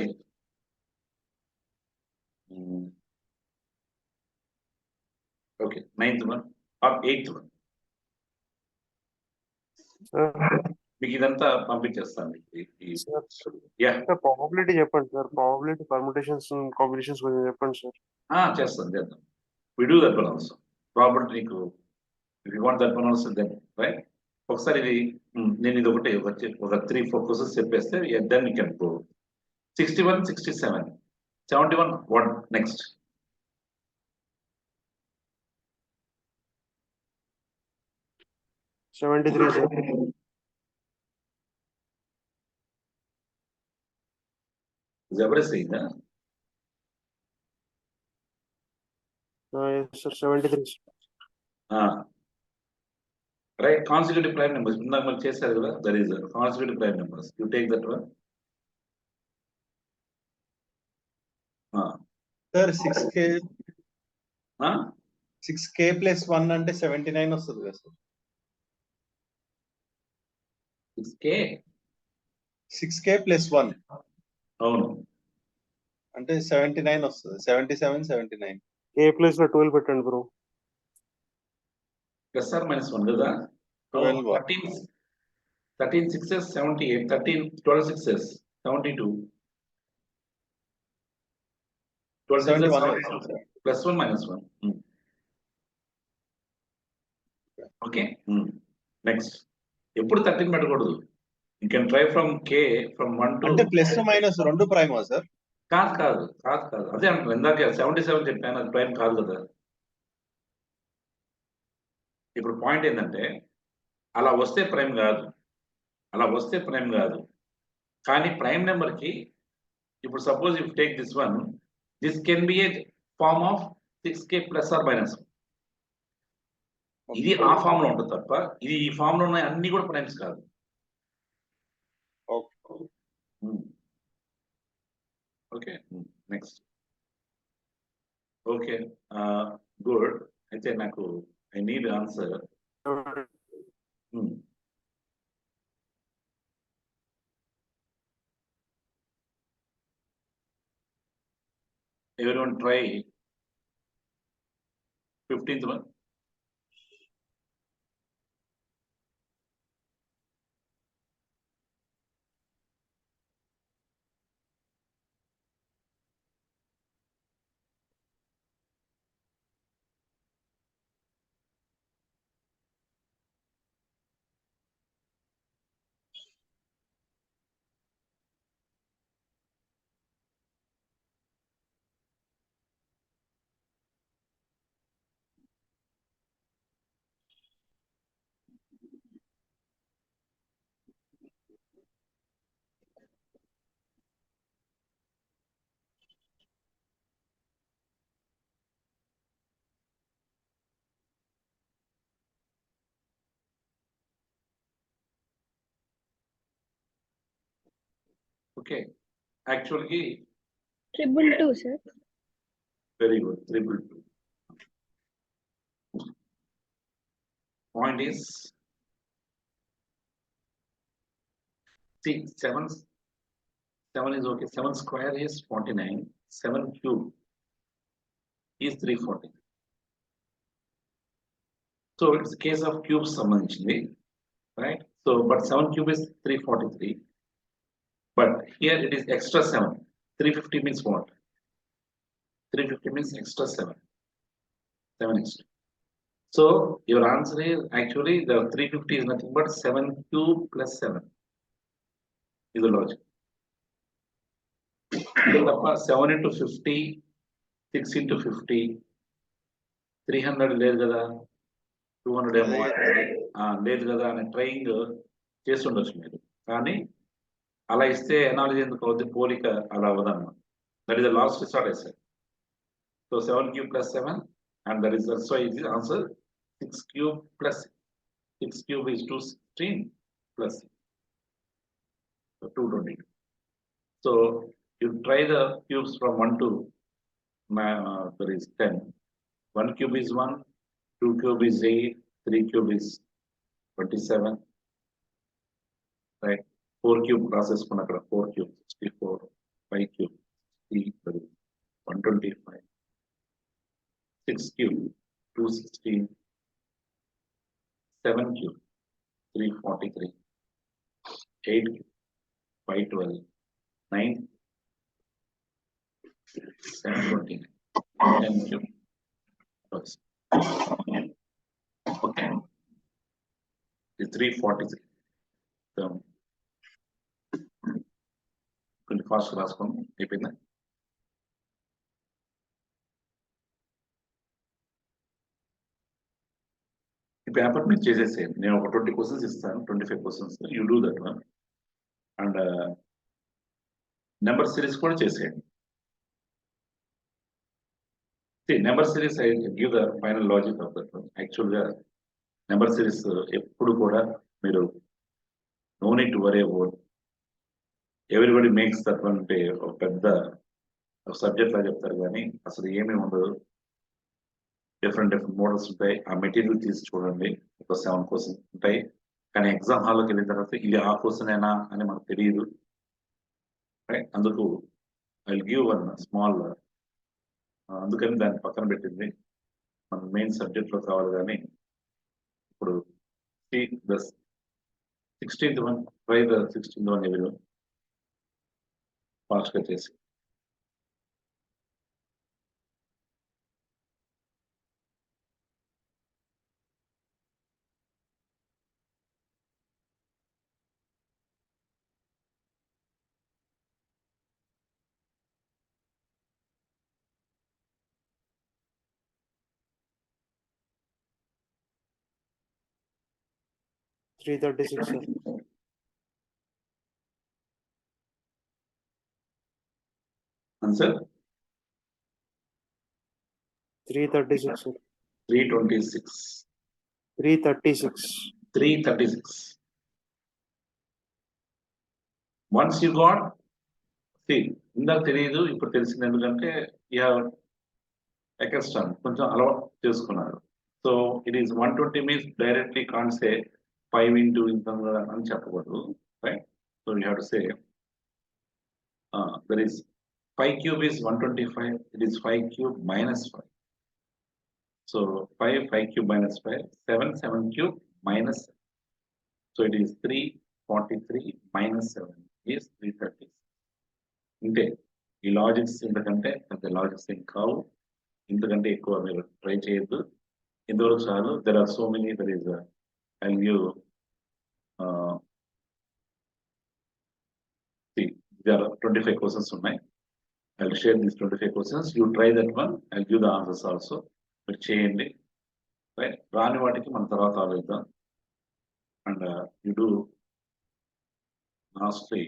okay, 9th one or 8th one. మీకు ఇదంతా పంపించేస్తాను. Yeah,
probability చెప్పండి sir, probability permutations combinations కొంచెం చెప్పండి sir.
చేద్దాం. We do that one also. Probability నీకు if you want that one also then, right? ఒకసారి ఇది నేను ఇది ఒకటి ఒక 3-4 క్వశ్చన్స్ చెప్పేస్తే then we can go. 61, 67, 71, what next?
$73 sir.
Is everything, huh?
Yes sir, 73.
Right, consecutive prime numbers. ఇందాక మనం చేశారు కదా, that is consecutive prime numbers. You take that one.
Sir, 6k plus 1 అంటే 79 వస్తుంది కదా సార్. 6k plus 1
అవును,
అంటే 79 వస్తుంది. 77, 79.
ఏ ప్లేస్ లో 12 పెట్టండి బ్రో.
plus or minus 1 కదా.
12
13 6s 78, 12 6s 72, 12 6s
71
plus 1 minus 1. Okay. Next, ఎప్పుడు 13 పెట్టకూడదు. You can try from k from 1 to
అంటే ప్లస్ మైనస్ రెండు ప్రైమా సార్?
కాదు అదే అంటారు. ఇందాక 77 చెప్పాను, అది ప్రైమ్ కాదు కదా. ఇప్పుడు పాయింట్ ఏంటంటే అలా వస్తే ప్రైమ్ కాదు, కానీ ప్రైమ్ నెంబర్ కి ఇప్పుడు suppose if take this one, this can be a form of 6k plus or minus. ఇది ఆ ఫామ్ లో ఉంటుంది తప్ప ఇది ఈ ఫామ్ లో ఉన్న అన్ని కూడా ప్రైమ్స్ కాదు. Okay, next. Okay, good. అయితే నాకు I need answer. Everyone try 15th one. Okay, actually
222 sir.
very good, 322. Point is, see, 7 is okay. 7 square is 49. 7 cube is 340. So it's a case of cubes సంబంధించింది, right? So, but 7 cube is 343. But here it is extra 7. 350 means what? 350 means extra 7. 7 extra. So your answer is actually the 350 is nothing but 7 cube plus 7 is the logic. 7 into 50, 6 into 50, 300 లేదు కదా, 200 ఏమో లేదు కదా అని trying చేస్తుండొచ్చు మీరు. కానీ అలా ఇస్తే ఎనాలజీ ఎందుకు అవుతుంది, పోలిక అలా అవ్వదన్నమాట. That is the last resort I said. So 7 cube plus 7 and that is also is the answer 6 cube plus 6 cube is 216 plus 220. So you try the cubes from 1 to there is 10. 1 cube is 1, 2 cube is 8, 3 cube is 27, right? 4 cube process from 4 cube 64, 5 cube 3, 125, 6 cube 216, 7 cube 343, 8 cube 512, 9 729, 10 cube. Okay. It's 343. So, కొంచెం fast రాసుకోండి, అయిపోయిందా? ఈ paper మీరు చేసేసేయండి. నేను ఒక 20 questions ఇస్తాను, 25 questions. You do that one. And number series కూడా చేసేయండి. Number series I give the final logic of that one. యాక్చువల్గా నెంబర్ సిరీస్ ఎప్పుడు కూడా మీరు no need to worry about, everybody makes that one అంటే ఒక పెద్ద సబ్జెక్ట్ లా చెప్తారు, కానీ అసలు ఏమీ ఉండదు. డిఫరెంట్ మోడల్స్ ఉంటాయి. ఆ మెటీరియల్ తీసి చూడండి, ఒక 7 క్వశ్చన్స్ ఉంటాయి. కానీ ఎగ్జామ్ హాల్లోకి వెళ్ళిన తర్వాత ఇది ఆ క్వశ్చన్ అయినా అని మనకు తెలియదు. అందుకు ఐ గివ్ వన్ స్మాల్, అందుకని దాన్ని పక్కన పెట్టింది. మన మెయిన్ సబ్జెక్ట్ లో కావాలి. కానీ ఇప్పుడు 16th one, try the 16th one ఎవరి ఫాస్ట్ గా చేసి.
Three 36, sir.
Answer
336, sir.
326.
336.
336. Once you got, see, ఇందాక తెలియదు, ఇప్పుడు తెలిసింది. ఎందుకంటే ఎక్స్ట్రా కొంచెం అలవాటు చేసుకున్నారు. So it is 120 means directly can't say 5 into ఇంత అని చెప్పకూడదు, right? So you have to say there is 5 cube is 125, it is 5 cube minus 5. So 5 cube minus 5, 7 cube minus 7. So it is 343 minus 7 is 330. ఇంతే. ఈ logics ఎందుకంటే పెద్ద logics ఏం కావు, ఇంతకంటే ఎక్కువ మీరు ట్రై చేయొద్దు. ఇంతవరకు చాలు. There are so many, there is I give there are 25 questions ఉన్నాయి. I'll share these 25 questions. You try that one. I'll give the answers also. మీరు చేయండి, రైట్? రాని వాటికి మన తర్వాత ఆలోచిద్దాం. అండ్ యు డూ లాస్ట్లీ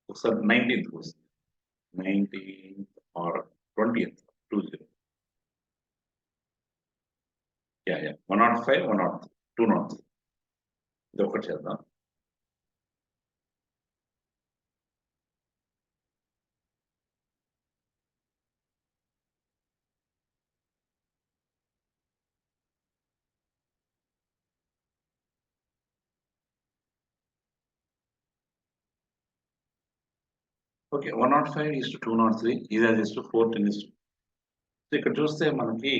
ఒకసారి 19th question, 19th are 20th 20. Yeah 105, 103, 203. ఇది ఒకటి చేద్దాం. ఓకే 105:203 ఇది as to 410:2. సో ఇక్కడ చూస్తే మనకి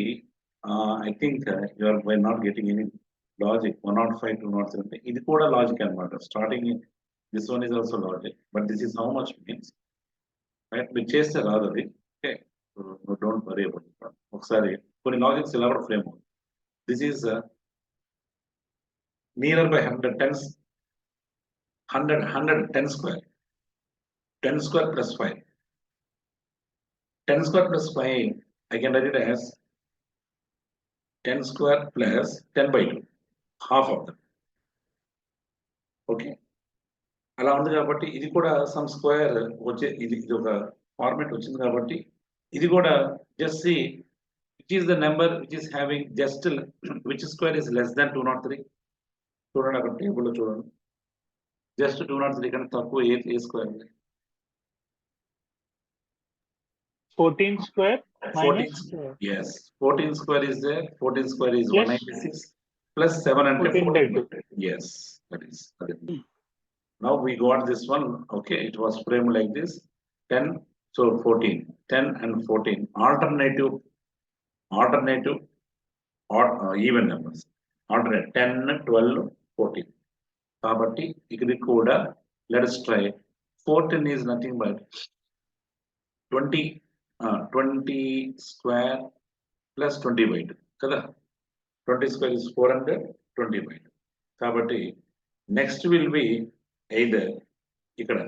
I think you are by not getting any logic 105:203 అంటే ఇది కూడా లాజిక్ అన్నమాట. Starting this one is also logic but this is how much means right. మీరు చేస్తే రాదు అది. Okay don't worry about it. ఒకసారి కొన్ని లాజిక్స్ ఇలా కూడా ఫ్రేమ్ అవుతుంది. This is near by 100 tens 100 10 square 10 square plus 5 10 square plus 5 I can write it as 10 square plus 10/2 half of them. Okay అలా ఉంది కాబట్టి ఇది కూడా సమ్ స్క్వేర్ వచ్చే ఇది ఒక ఫార్మాట్ వచ్చింది కాబట్టి ఇది కూడా just see which is the number which is having just which square is less than 203. చూడండి అక్కడ టేబుల్లో చూడండి. జస్ట్ 203 కన్నా తక్కువ ఏ స్క్వేర్ ఉంది?
14 square
14
minus
yes 14 square is there. 14 square is
Yes.
196 plus 7 and
14/2.
yes that is now we got this one. Okay, it was framed like this 10 so 14 10 and 14 alternative or even numbers alternate 10 12 14 కాబట్టి ఇది కూడా let us try 14 is nothing but 20 square plus 20/2 కదా. 20 square is 400 20/2 కాబట్టి next will be either ఇక్కడ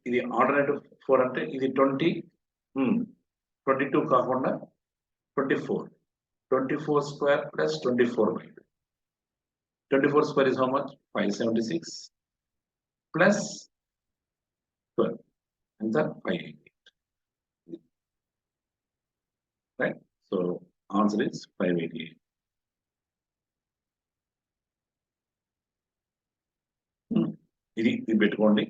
ఇది alternative 4 అంటే ఇది 22 కాకుండా 24 square plus 24/2 24 square is how much 576 plus 12 ఎంత 588. Right, so answer is 588. ఇది పెట్టుకోండి.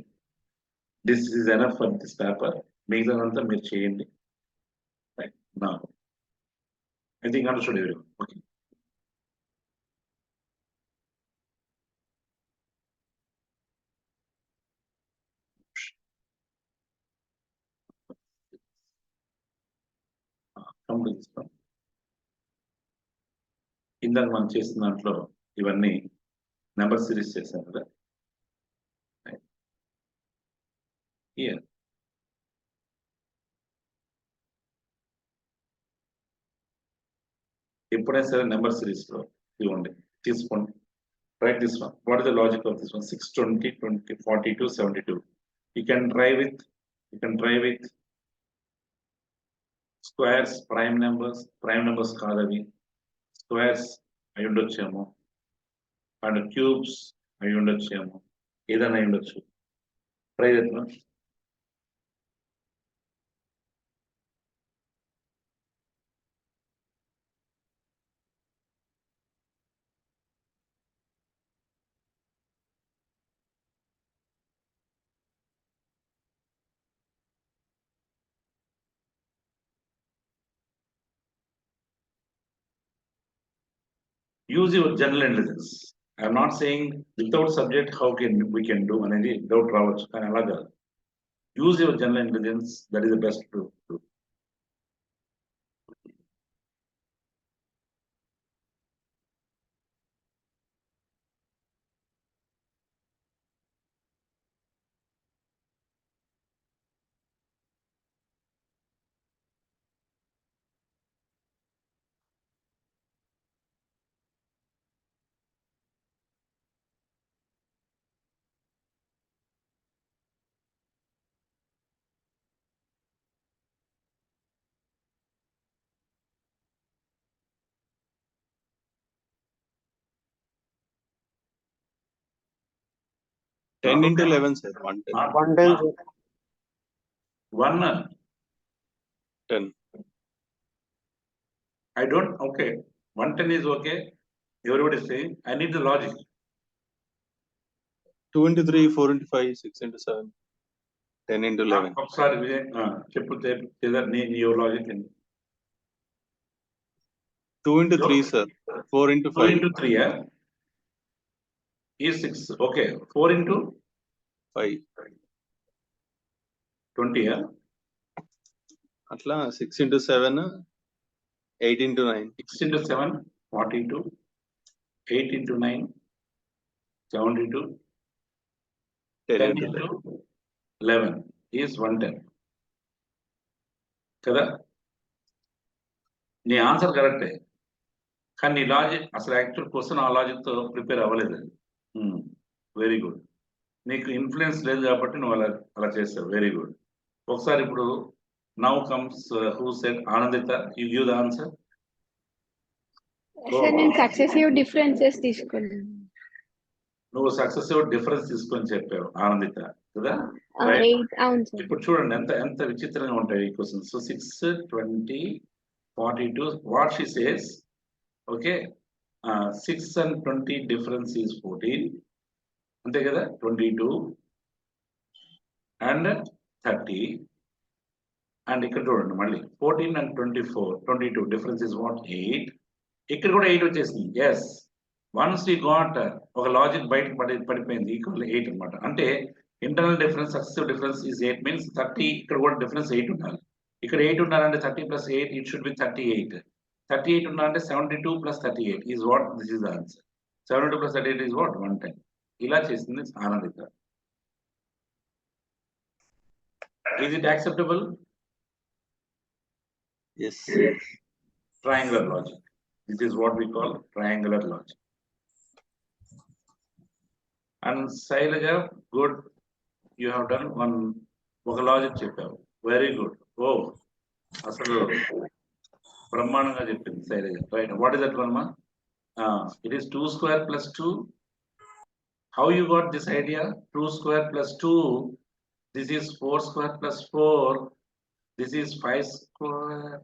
This is enough for this paper. మిగతాదంతా మీరు చేయండి. రైట్ నా I think understood everyone. Okay ఇందాక మనం చేసిన దాంట్లో ఇవన్నీ నెంబర్ సిరీస్ చేశాం కదా. Here ఎప్పుడైనా సరే నెంబర్ సిరీస్ లో ఇవ్వండి తీసుకోండి. Right this one. What is the logic of this one? 620 20 42 72. You can try with squares. Prime numbers కాదవి స్క్వేర్స్ అయి ఉండొచ్చేమో అండ్ క్యూబ్స్ అయి ఉండొచ్చేమో ఏదైనా అయి ఉండొచ్చు. ట్రై చేద్దాం. Use your general intelligence. I am not saying without subject how we can do అనేది డౌట్ రావచ్చు, కానీ అలా కాదు. Use your general intelligence, that is the best to do.
Ten into 11, sir. 110.
110, sir.
10.
I don't, okay, 110 is okay. Everybody is saying, I need the logic.
2 into 3, 4 into 5, 6 into 7, 10 into 11.
ఒకసారి చెప్పు నీ your logic.
2 into 3, sir. 4 into
2
5,
into 3 is 6. Okay, 4 into
5.
20?
అట్లా 6 into 7, 8 into 9.
6 into 7, 42. 8 into 9, 72. 10 into 11 is 110. కదా? నీ answer కరెక్టే, కానీ నీ logic అసలు యాక్చువల్ క్వశ్చన్ ఆ లాజిక్తో ప్రిపేర్ అవ్వలేదు. Very good. నీకు ఇన్ఫ్లుయెన్స్ లేదు కాబట్టి నువ్వు అలా చేస్తావు. Very good. ఒకసారి ఇప్పుడు now comes who said Anandita, you give the answer.
Sir నేను సక్సెసివ్ డిఫరెన్సెస్ తీసుకున్నాను.
నువ్వు సక్సెసివ్ డిఫరెన్స్ తీసుకొని చెప్పావు ఆనందిత కదా.
అవును సార్.
ఇప్పుడు చూడండి ఎంత విచిత్రంగా ఉంటాయి ఈ questions. So 6, 20, 42. What she says, okay, 6 and 20 difference is 14, అంతే కదా. 22 and 30. అండ్ ఇక్కడ చూడండి మళ్ళీ 14 and 24, 22 డిఫరెన్స్ ఇస్ వాట్ 8. ఇక్కడ కూడా 8 వచ్చేసింది. ఎస్, వన్స్ ఈ గాట్ ఒక లాజిక్ బయట పడిపోయింది, ఈక్వల్ 8 అనమాట. అంటే internal difference successive difference is 8 means 30. ఇక్కడ కూడా డిఫరెన్స్ 8 ఉండాలి. ఇక్కడ 8 ఉండాలంటే 30 + 8 ఇట్ షుడ్ బి 38. 38 ఉండాలంటే 72 + 38 is what, this is the answer. 72 + 38 is what 110. ఇలా చేసింది Anandita. Is it acceptable?
Yes.
Triangular logic. This is what we call triangular logic. And Sailaja, good. You have done one logic చెప్పావు. Very good. Oh, అసలు బ్రహ్మాండంగా చెప్పింది Shailaja. Right. What is that one, ma? It is 2 square plus 2. How you got this idea? 2 square plus 2. This is 4 square plus 4. This is 5 square.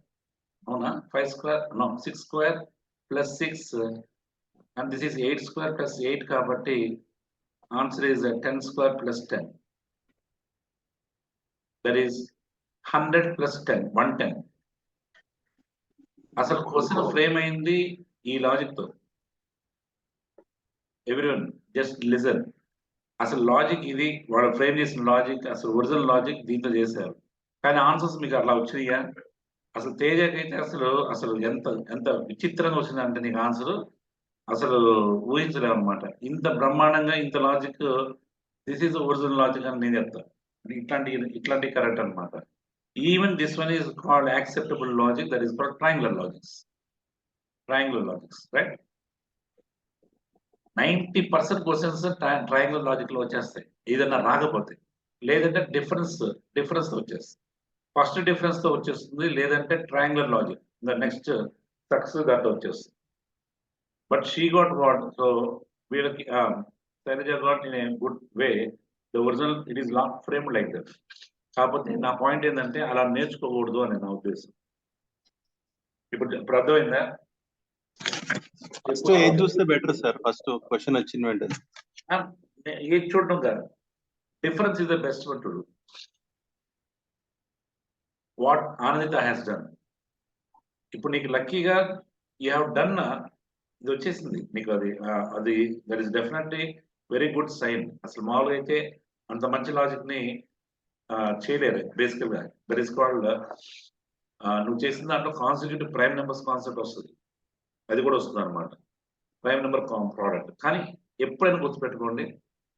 No, 5 square. No, 6 square plus 6. And this is 8 square plus 8. Kabatti answer is 10 square plus 10. That is 100 plus 10, 110. అసలు question frame అయింది ఈ logic తో. Everyone just listen. అసలు logic ఇది, వాళ్ళు frame చేసిన logic, అసలు original logic దీంతో చేశారు. కానీ ఆన్సర్స్ మీకు అట్లా వచ్చినాయా? అసలు తేజకైతే అసలు ఎంత విచిత్రంగా వచ్చిందంటే నీకు ఆన్సర్ అసలు ఊహించలేము అనమాట. ఇంత బ్రహ్మాండంగా ఇంత logic, this is original logic అని నేను చెప్తాను. ఇట్లాంటి కరెక్ట్ అనమాట. Even this one is called acceptable logic, that is called triangular logics. Right. 90% questions triangular logic లో వచ్చేస్తాయి, ఏదన్నా రాకపోతే. లేదంటే డిఫరెన్స్ వచ్చేస్తాయి. ఫస్ట్ డిఫరెన్స్ తో వచ్చేస్తుంది, లేదంటే triangular logic the next success దాంట్లో వచ్చేస్తుంది. But she got what, so వీళ్ళకి Shailaja got in a good way the original, it is not frame like that. కాకపోతే నా పాయింట్ ఏంటంటే అలా నేర్చుకోకూడదు అని నా ఉద్దేశం. ఇప్పుడు అర్థమైందా?
ఫస్ట్ ఏది చూస్తే బెటర్ సార్? ఫస్ట్ క్వశ్చన్ వచ్చిన వెంటనే
ఏది చూడడం కాదు, difference is the best one to do. What Anandita has done. ఇప్పుడు నీకు లక్కీగా యూ హ్యావ్ డన్, ఇది వచ్చేసింది నీకు. అది that is definitely very good sign. అసలు మామూలుగా అయితే అంత మంచి లాజిక్ ని చేయలేరు బేసికల్ గా. దట్ ఈస్ కాల్డ్, నువ్వు చేసిన దాంట్లో కాన్స్టిట్యూటివ్ ప్రైమ్ నెంబర్స్ కాన్సెప్ట్ వస్తుంది, అది కూడా వస్తుంది అనమాట, ప్రైమ్ నెంబర్ ప్రోడక్ట్. కానీ ఎప్పుడైనా గుర్తుపెట్టుకోండి,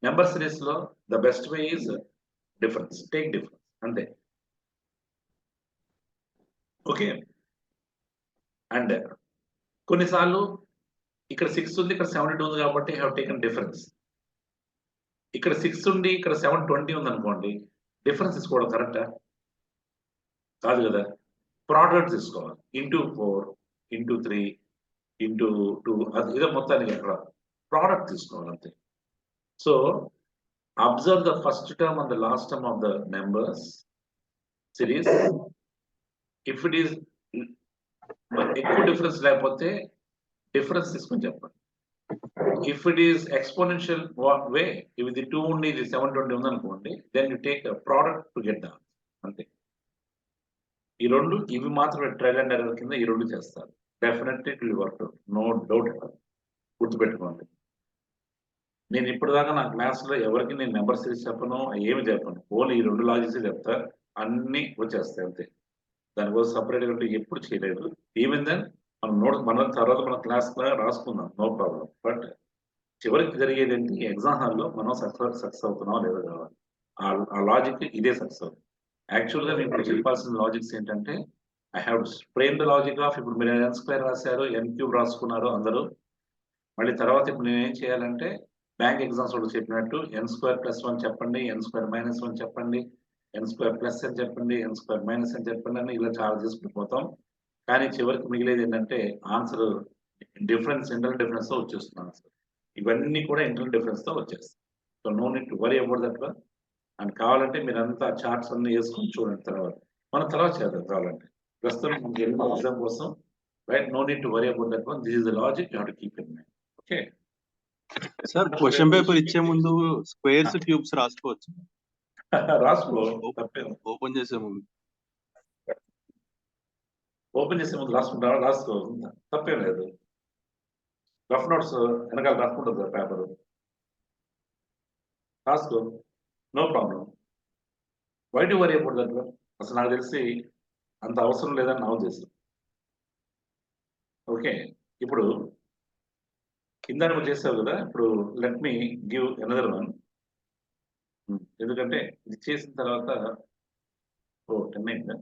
నెంబర్ సిరీస్ లో the best way is difference. Take difference అంతే. ఓకే. అండ్ కొన్నిసార్లు ఇక్కడ 6 ఉంది, ఇక్కడ 72 ఉంది కాబట్టి హ్యావ్ టేకన్ డిఫరెన్స్. ఇక్కడ 6 ఉండి ఇక్కడ 720 ఉంది అనుకోండి, డిఫరెన్స్ తీసుకోవడం కరెక్టా? కాదు కదా. ప్రోడక్ట్ తీసుకోవాలి. ఇంటూ 4, ఇంటూ 3, ఇంటూ 2, అది ఇదే మొత్తానికి అక్కడ ప్రోడక్ట్ తీసుకోవాలి అంతే. So observe the first term and the last term of the numbers series. If it is ఎక్కువ డిఫరెన్స్ లేకపోతే డిఫరెన్స్ తీసుకొని చెప్పండి. If it is exponential way, ఇది 2 ఉండి ఇది 720 ఉంది అనుకోండి, then you take product to get the అంతే. ఈ రెండు ఇవి మాత్రమే ట్రయల్ అండ్ ఎర్రర్ కింద ఈ రెండు చేస్తారు. Definitely it will work, no doubt. గుర్తుపెట్టుకోండి, నేను ఇప్పుడు దాకా నా క్లాస్లో ఎవరికి నేను నెంబర్ సిరీస్ చెప్పను, ఏమి చెప్పను, ఓన్లీ ఈ 2 లాజిక్స్ చెప్తా. అన్ని వచ్చేస్తాయి అంతే. దానికోసం సపరేట్ గా ఎప్పుడు చేయలేదు. ఈవెన్ దెన్ మన తర్వాత మన క్లాస్ రాసుకుందాం, నో ప్రాబ్లం. బట్ చివరికి జరిగేది ఏంటి, ఎగ్జామ్ హాల్లో మనం సక్సెస్ అవుతున్నాం లేదా కావాలి. ఆ లాజిక్ ఇదే సక్సెస్ అవుతుంది. యాక్చువల్గా మేము ఇప్పుడు చెప్పాల్సిన లాజిక్స్ ఏంటంటే, I have frame the logic of, ఇప్పుడు మీరు n స్క్వేర్ రాశారు, n క్యూబ్ రాసుకున్నారు అందరూ. మళ్ళీ తర్వాత ఇప్పుడు నేను ఏం చేయాలంటే, బ్యాంక్ ఎగ్జామ్స్ కూడా చెప్పినట్టు n స్క్వేర్ ప్లస్ 1 చెప్పండి, n స్క్వేర్ మైనస్ 1 చెప్పండి, n స్క్వేర్ ప్లస్ అని చెప్పండి, n స్క్వేర్ మైనస్ అని చెప్పండి అని ఇలా చాలా చేసుకుంటూ పోతాం. కానీ చివరికి మిగిలేది ఏంటంటే ఆన్సర్ డిఫరెన్స్, ఇంటర్నల్ డిఫరెన్స్ తో వచ్చేస్తుంది ఆన్సర్. ఇవన్నీ కూడా ఇంటర్నల్ డిఫరెన్స్ తో వచ్చేస్తాయి. So no need to worry about that one. And కావాలంటే మీరు అంతా చార్ట్స్ అన్ని వేసుకొని చూడండి తర్వాత. మనం తర్వాత చేద్దాం కావాలంటే. ప్రస్తుతం మనకి ఎగ్జామ్ కోసం, right, no need to worry about that one. This is the logic you have to keep in mind. Okay
sir question paper ఇచ్చే ముందు స్క్వేర్స్ క్యూబ్స్ రాసుకోవచ్చు
రాసుకో, తప్పేం.
ఓపెన్ చేసే ముందు.
ఓపెన్ చేసే ముందు రాసుకుంటావా? రాసుకో, తప్పేం లేదు. రఫ్ నోట్స్ వెనకాల రఫ్ ఉంటుంది కదా పేపర్, రాసుకో, no problem. Why do worry about that one? అసలు నాకు తెలిసి అంత అవసరం లేదని నా ఉద్దేశం. ఓకే, ఇప్పుడు కింద నువ్వు చేసావు కదా, ఇప్పుడు let me give another one. ఎందుకంటే ఇది చేసిన తర్వాత 10 అయిందా?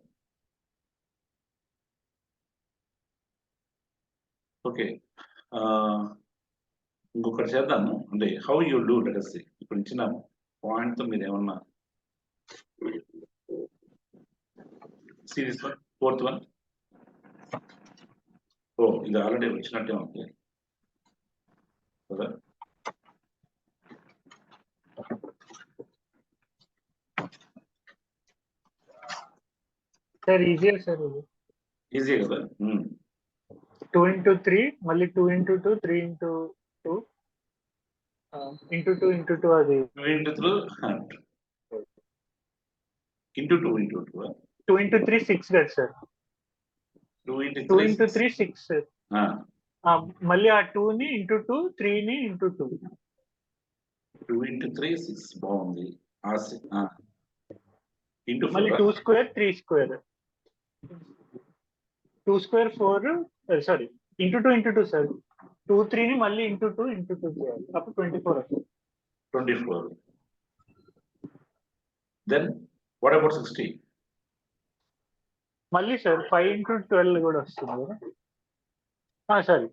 ఓకే, ఇంకొకటి చేద్దాము. అంటే హౌ యూ డూ లెట్ ఇప్పుడు ఇచ్చిన పాయింట్ తో మీరు ఏమన్నా సిరీస్ 4th వన్. ఇది ఆల్రెడీ వచ్చినట్టే ఉంది కదా.
సార్ ఈజీ సార్ ఇది.
ఈజీ కదా.
2 into 3 మళ్ళీ 2 into 2 3 into 2 into 2 into 2 అది
2 into 2 into 2 into 2
2 into 3 6 కదా సార్.
2 into
2
3
into 3 6 sir. మళ్ళీ ఆ 2 ని into 2 3 ని into 2
2 into 3 6 బాగుంది. into
మళ్ళీ 2 square 3 square 2 square 4 sorry into 2 into 2 sir. 2 3 ని మళ్ళీ into 2 into 2 చేయాలి, అప్పుడు 24 వస్తుంది.
24. Then what about 60?
మళ్ళీ సార్ 5 into 12 కూడా వస్తుంది కదా. సారీ,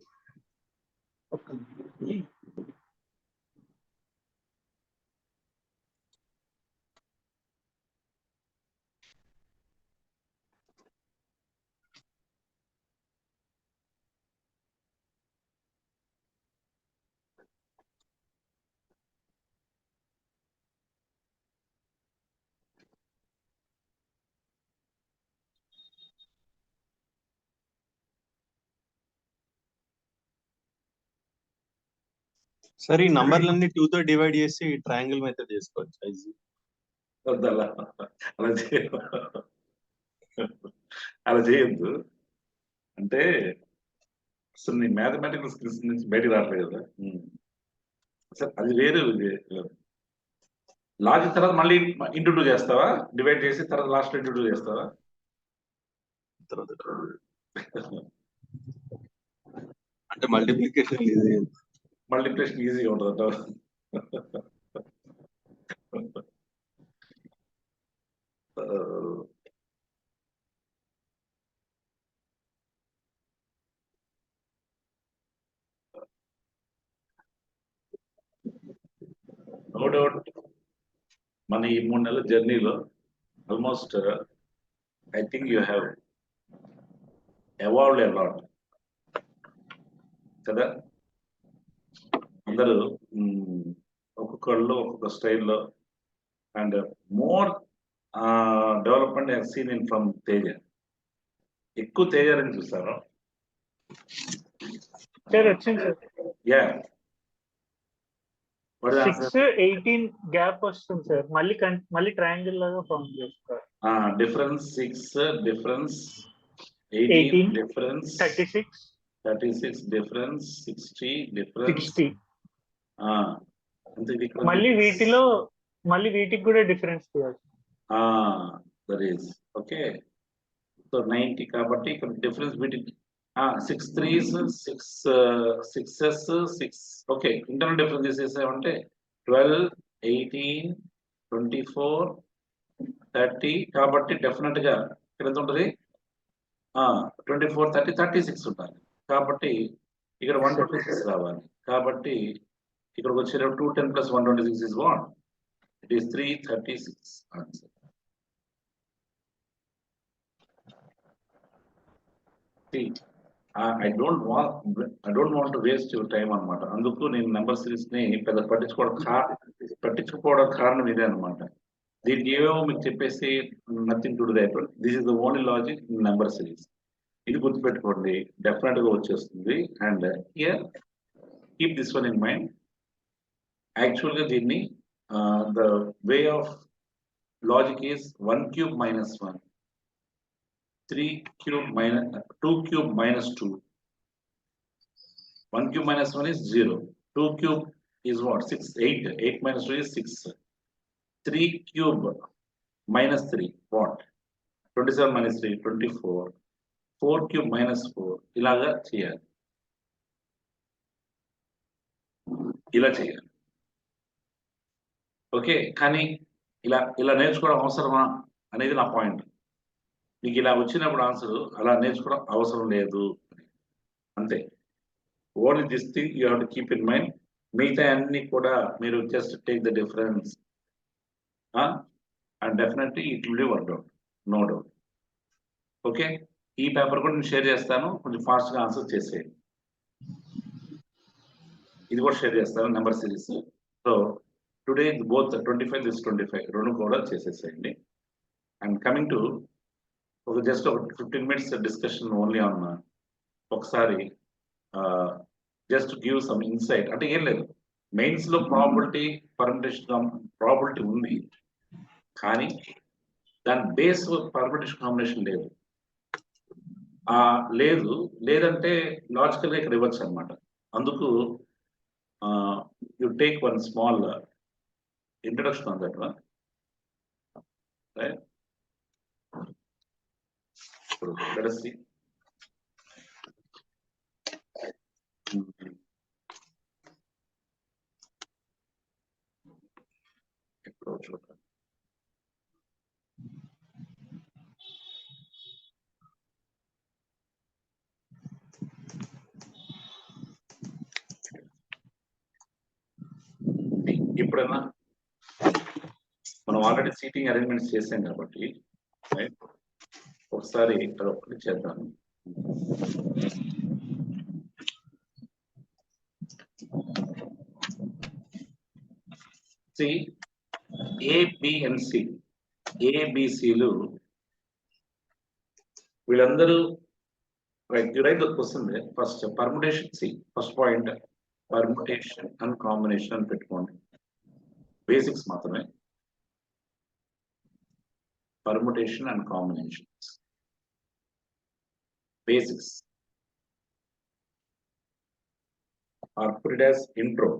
సరే ఈ నంబర్లన్నీ 2 తో డివైడ్ చేసి ట్రయాంగిల్ మెథడ్ చేసుకోవచ్చు. ఈజీ.
వద్దలా, అలా అలా చేయొద్దు. అంటే అసలు నీ మ్యాథమెటికల్ స్కిల్స్ నుంచి బయటకు రావట్లేదు కదా. అసలు అది వేరే లాజిక్. తర్వాత మళ్ళీ ఇంటూ 2 చేస్తావా, డివైడ్ చేసి తర్వాత లాస్ట్ ఇంటూ 2 చేస్తావా?
అంటే మల్టిప్లికేషన్ ఈజీ.
మల్టిప్లికేషన్ ఈజీగా ఉంటుంది. నో డౌట్ మన ఈ 3 నెలల జర్నీలో almost I think you have evolved a lot కదా. అందరూ ఒక్కొక్కళ్ళు ఒక్కొక్క స్టైల్లో and more development I seen in from Teja. ఎక్కువ తేజాలని చూస్తారు.
సార్ వచ్చింది సార్.
యా,
6 18 గ్యాప్ వస్తుంది సార్. మళ్ళీ ట్రయాంగిల్ లాగా ఫార్మ్ చేసుకోవాలి.
Difference 6, difference 18, difference 36, difference 60, difference
60. మళ్ళీ వీటికి కూడా డిఫరెన్స్ తీయాలి.
that is okay. So 90 కాబట్టి ఇక్కడ difference between 6 3s 6 6s 6 okay internal difference తీసేసామంటే 12 18 24 30 కాబట్టి డెఫినెట్ గా ఇక్కడ ఎంత ఉంటుంది 24 30 36 ఉండాలి కాబట్టి ఇక్కడ 126 రావాలి కాబట్టి ఇక్కడికి వచ్చేటప్పుడు 210 plus 126 is what? It is 336 answer. See, I don't want to waste your time అన్నమాట. అందుకు నేను నెంబర్ సిరీస్ ని పెద్ద పట్టించుకోవడం కారణం ఇదే అన్నమాట. దీనికి ఏమో మీకు చెప్పేసి nothing to do that. This is the only logic in number series. ఇది గుర్తుపెట్టుకోండి, డెఫినెట్ గా వచ్చేస్తుంది. And here keep this one in mind. Actual గా దీన్ని the way of logic is 1 cube minus 1, 3 cube minus 2 cube minus 2. 1 cube minus 1 is 0. 2 cube is what? 6, 8. 8 minus 2 is 6. 3 cube minus 3, what? 27 minus 3, 24. 4 cube minus 4. ఇలాగా చేయాలి. ఇలా చేయాలి. Okay, కానీ ఇలా నేర్చుకోవడం అవసరమా అనేది నా పాయింట్. మీకు ఇలా వచ్చినప్పుడు ఆన్సర్ అలా నేర్చుకోవడం అవసరం లేదు అంతే. Only this thing you have to keep in mind. మిగతా అన్ని కూడా మీరు just take the difference and definitely it will be work out, no doubt. Okay, ఈ పేపర్ కూడా నేను షేర్ చేస్తాను, కొంచెం ఫాస్ట్గా ఆన్సర్ చేసేయండి. ఇది కూడా షేర్ చేస్తాను number series. So today both 25 this 25 రెండు కూడా చేసేసేయండి. అండ్ కమింగ్ టు జస్ట్ ఒక 15 minutes డిస్కషన్ ఓన్లీ ఆన్ ఒకసారి జస్ట్ గివ్ సమ్ ఇన్సైట్. అంటే ఏం లేదు, మెయిన్స్ లో ప్రాబిలిటీ పర్మిటేషన్ ప్రాబిలిటీ ఉంది, కానీ దాని బేస్ పర్మిటేషన్ కాంబినేషన్ లేదు. లేదంటే లాజికల్ గా ఇక్కడ ఇవ్వచ్చు అనమాట. అందుకు you take one small introduction on that one, right? So let us see. Approach. ఇప్పుడైనా మనం ఆల్రెడీ సీటింగ్ అరేంజ్మెంట్స్ చేసాం కాబట్టి ఒకసారి ఇక్కడ ఒకటి చేద్దాం. ఏబిసిలు వీళ్ళందరూ right. You write the question first. Permutation, C first point permutation and combination అని పెట్టుకోండి. బేసిక్స్ మాత్రమే. Permutation and combinations. Basics. Or put it as intro.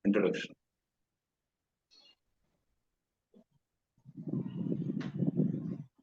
Introduction.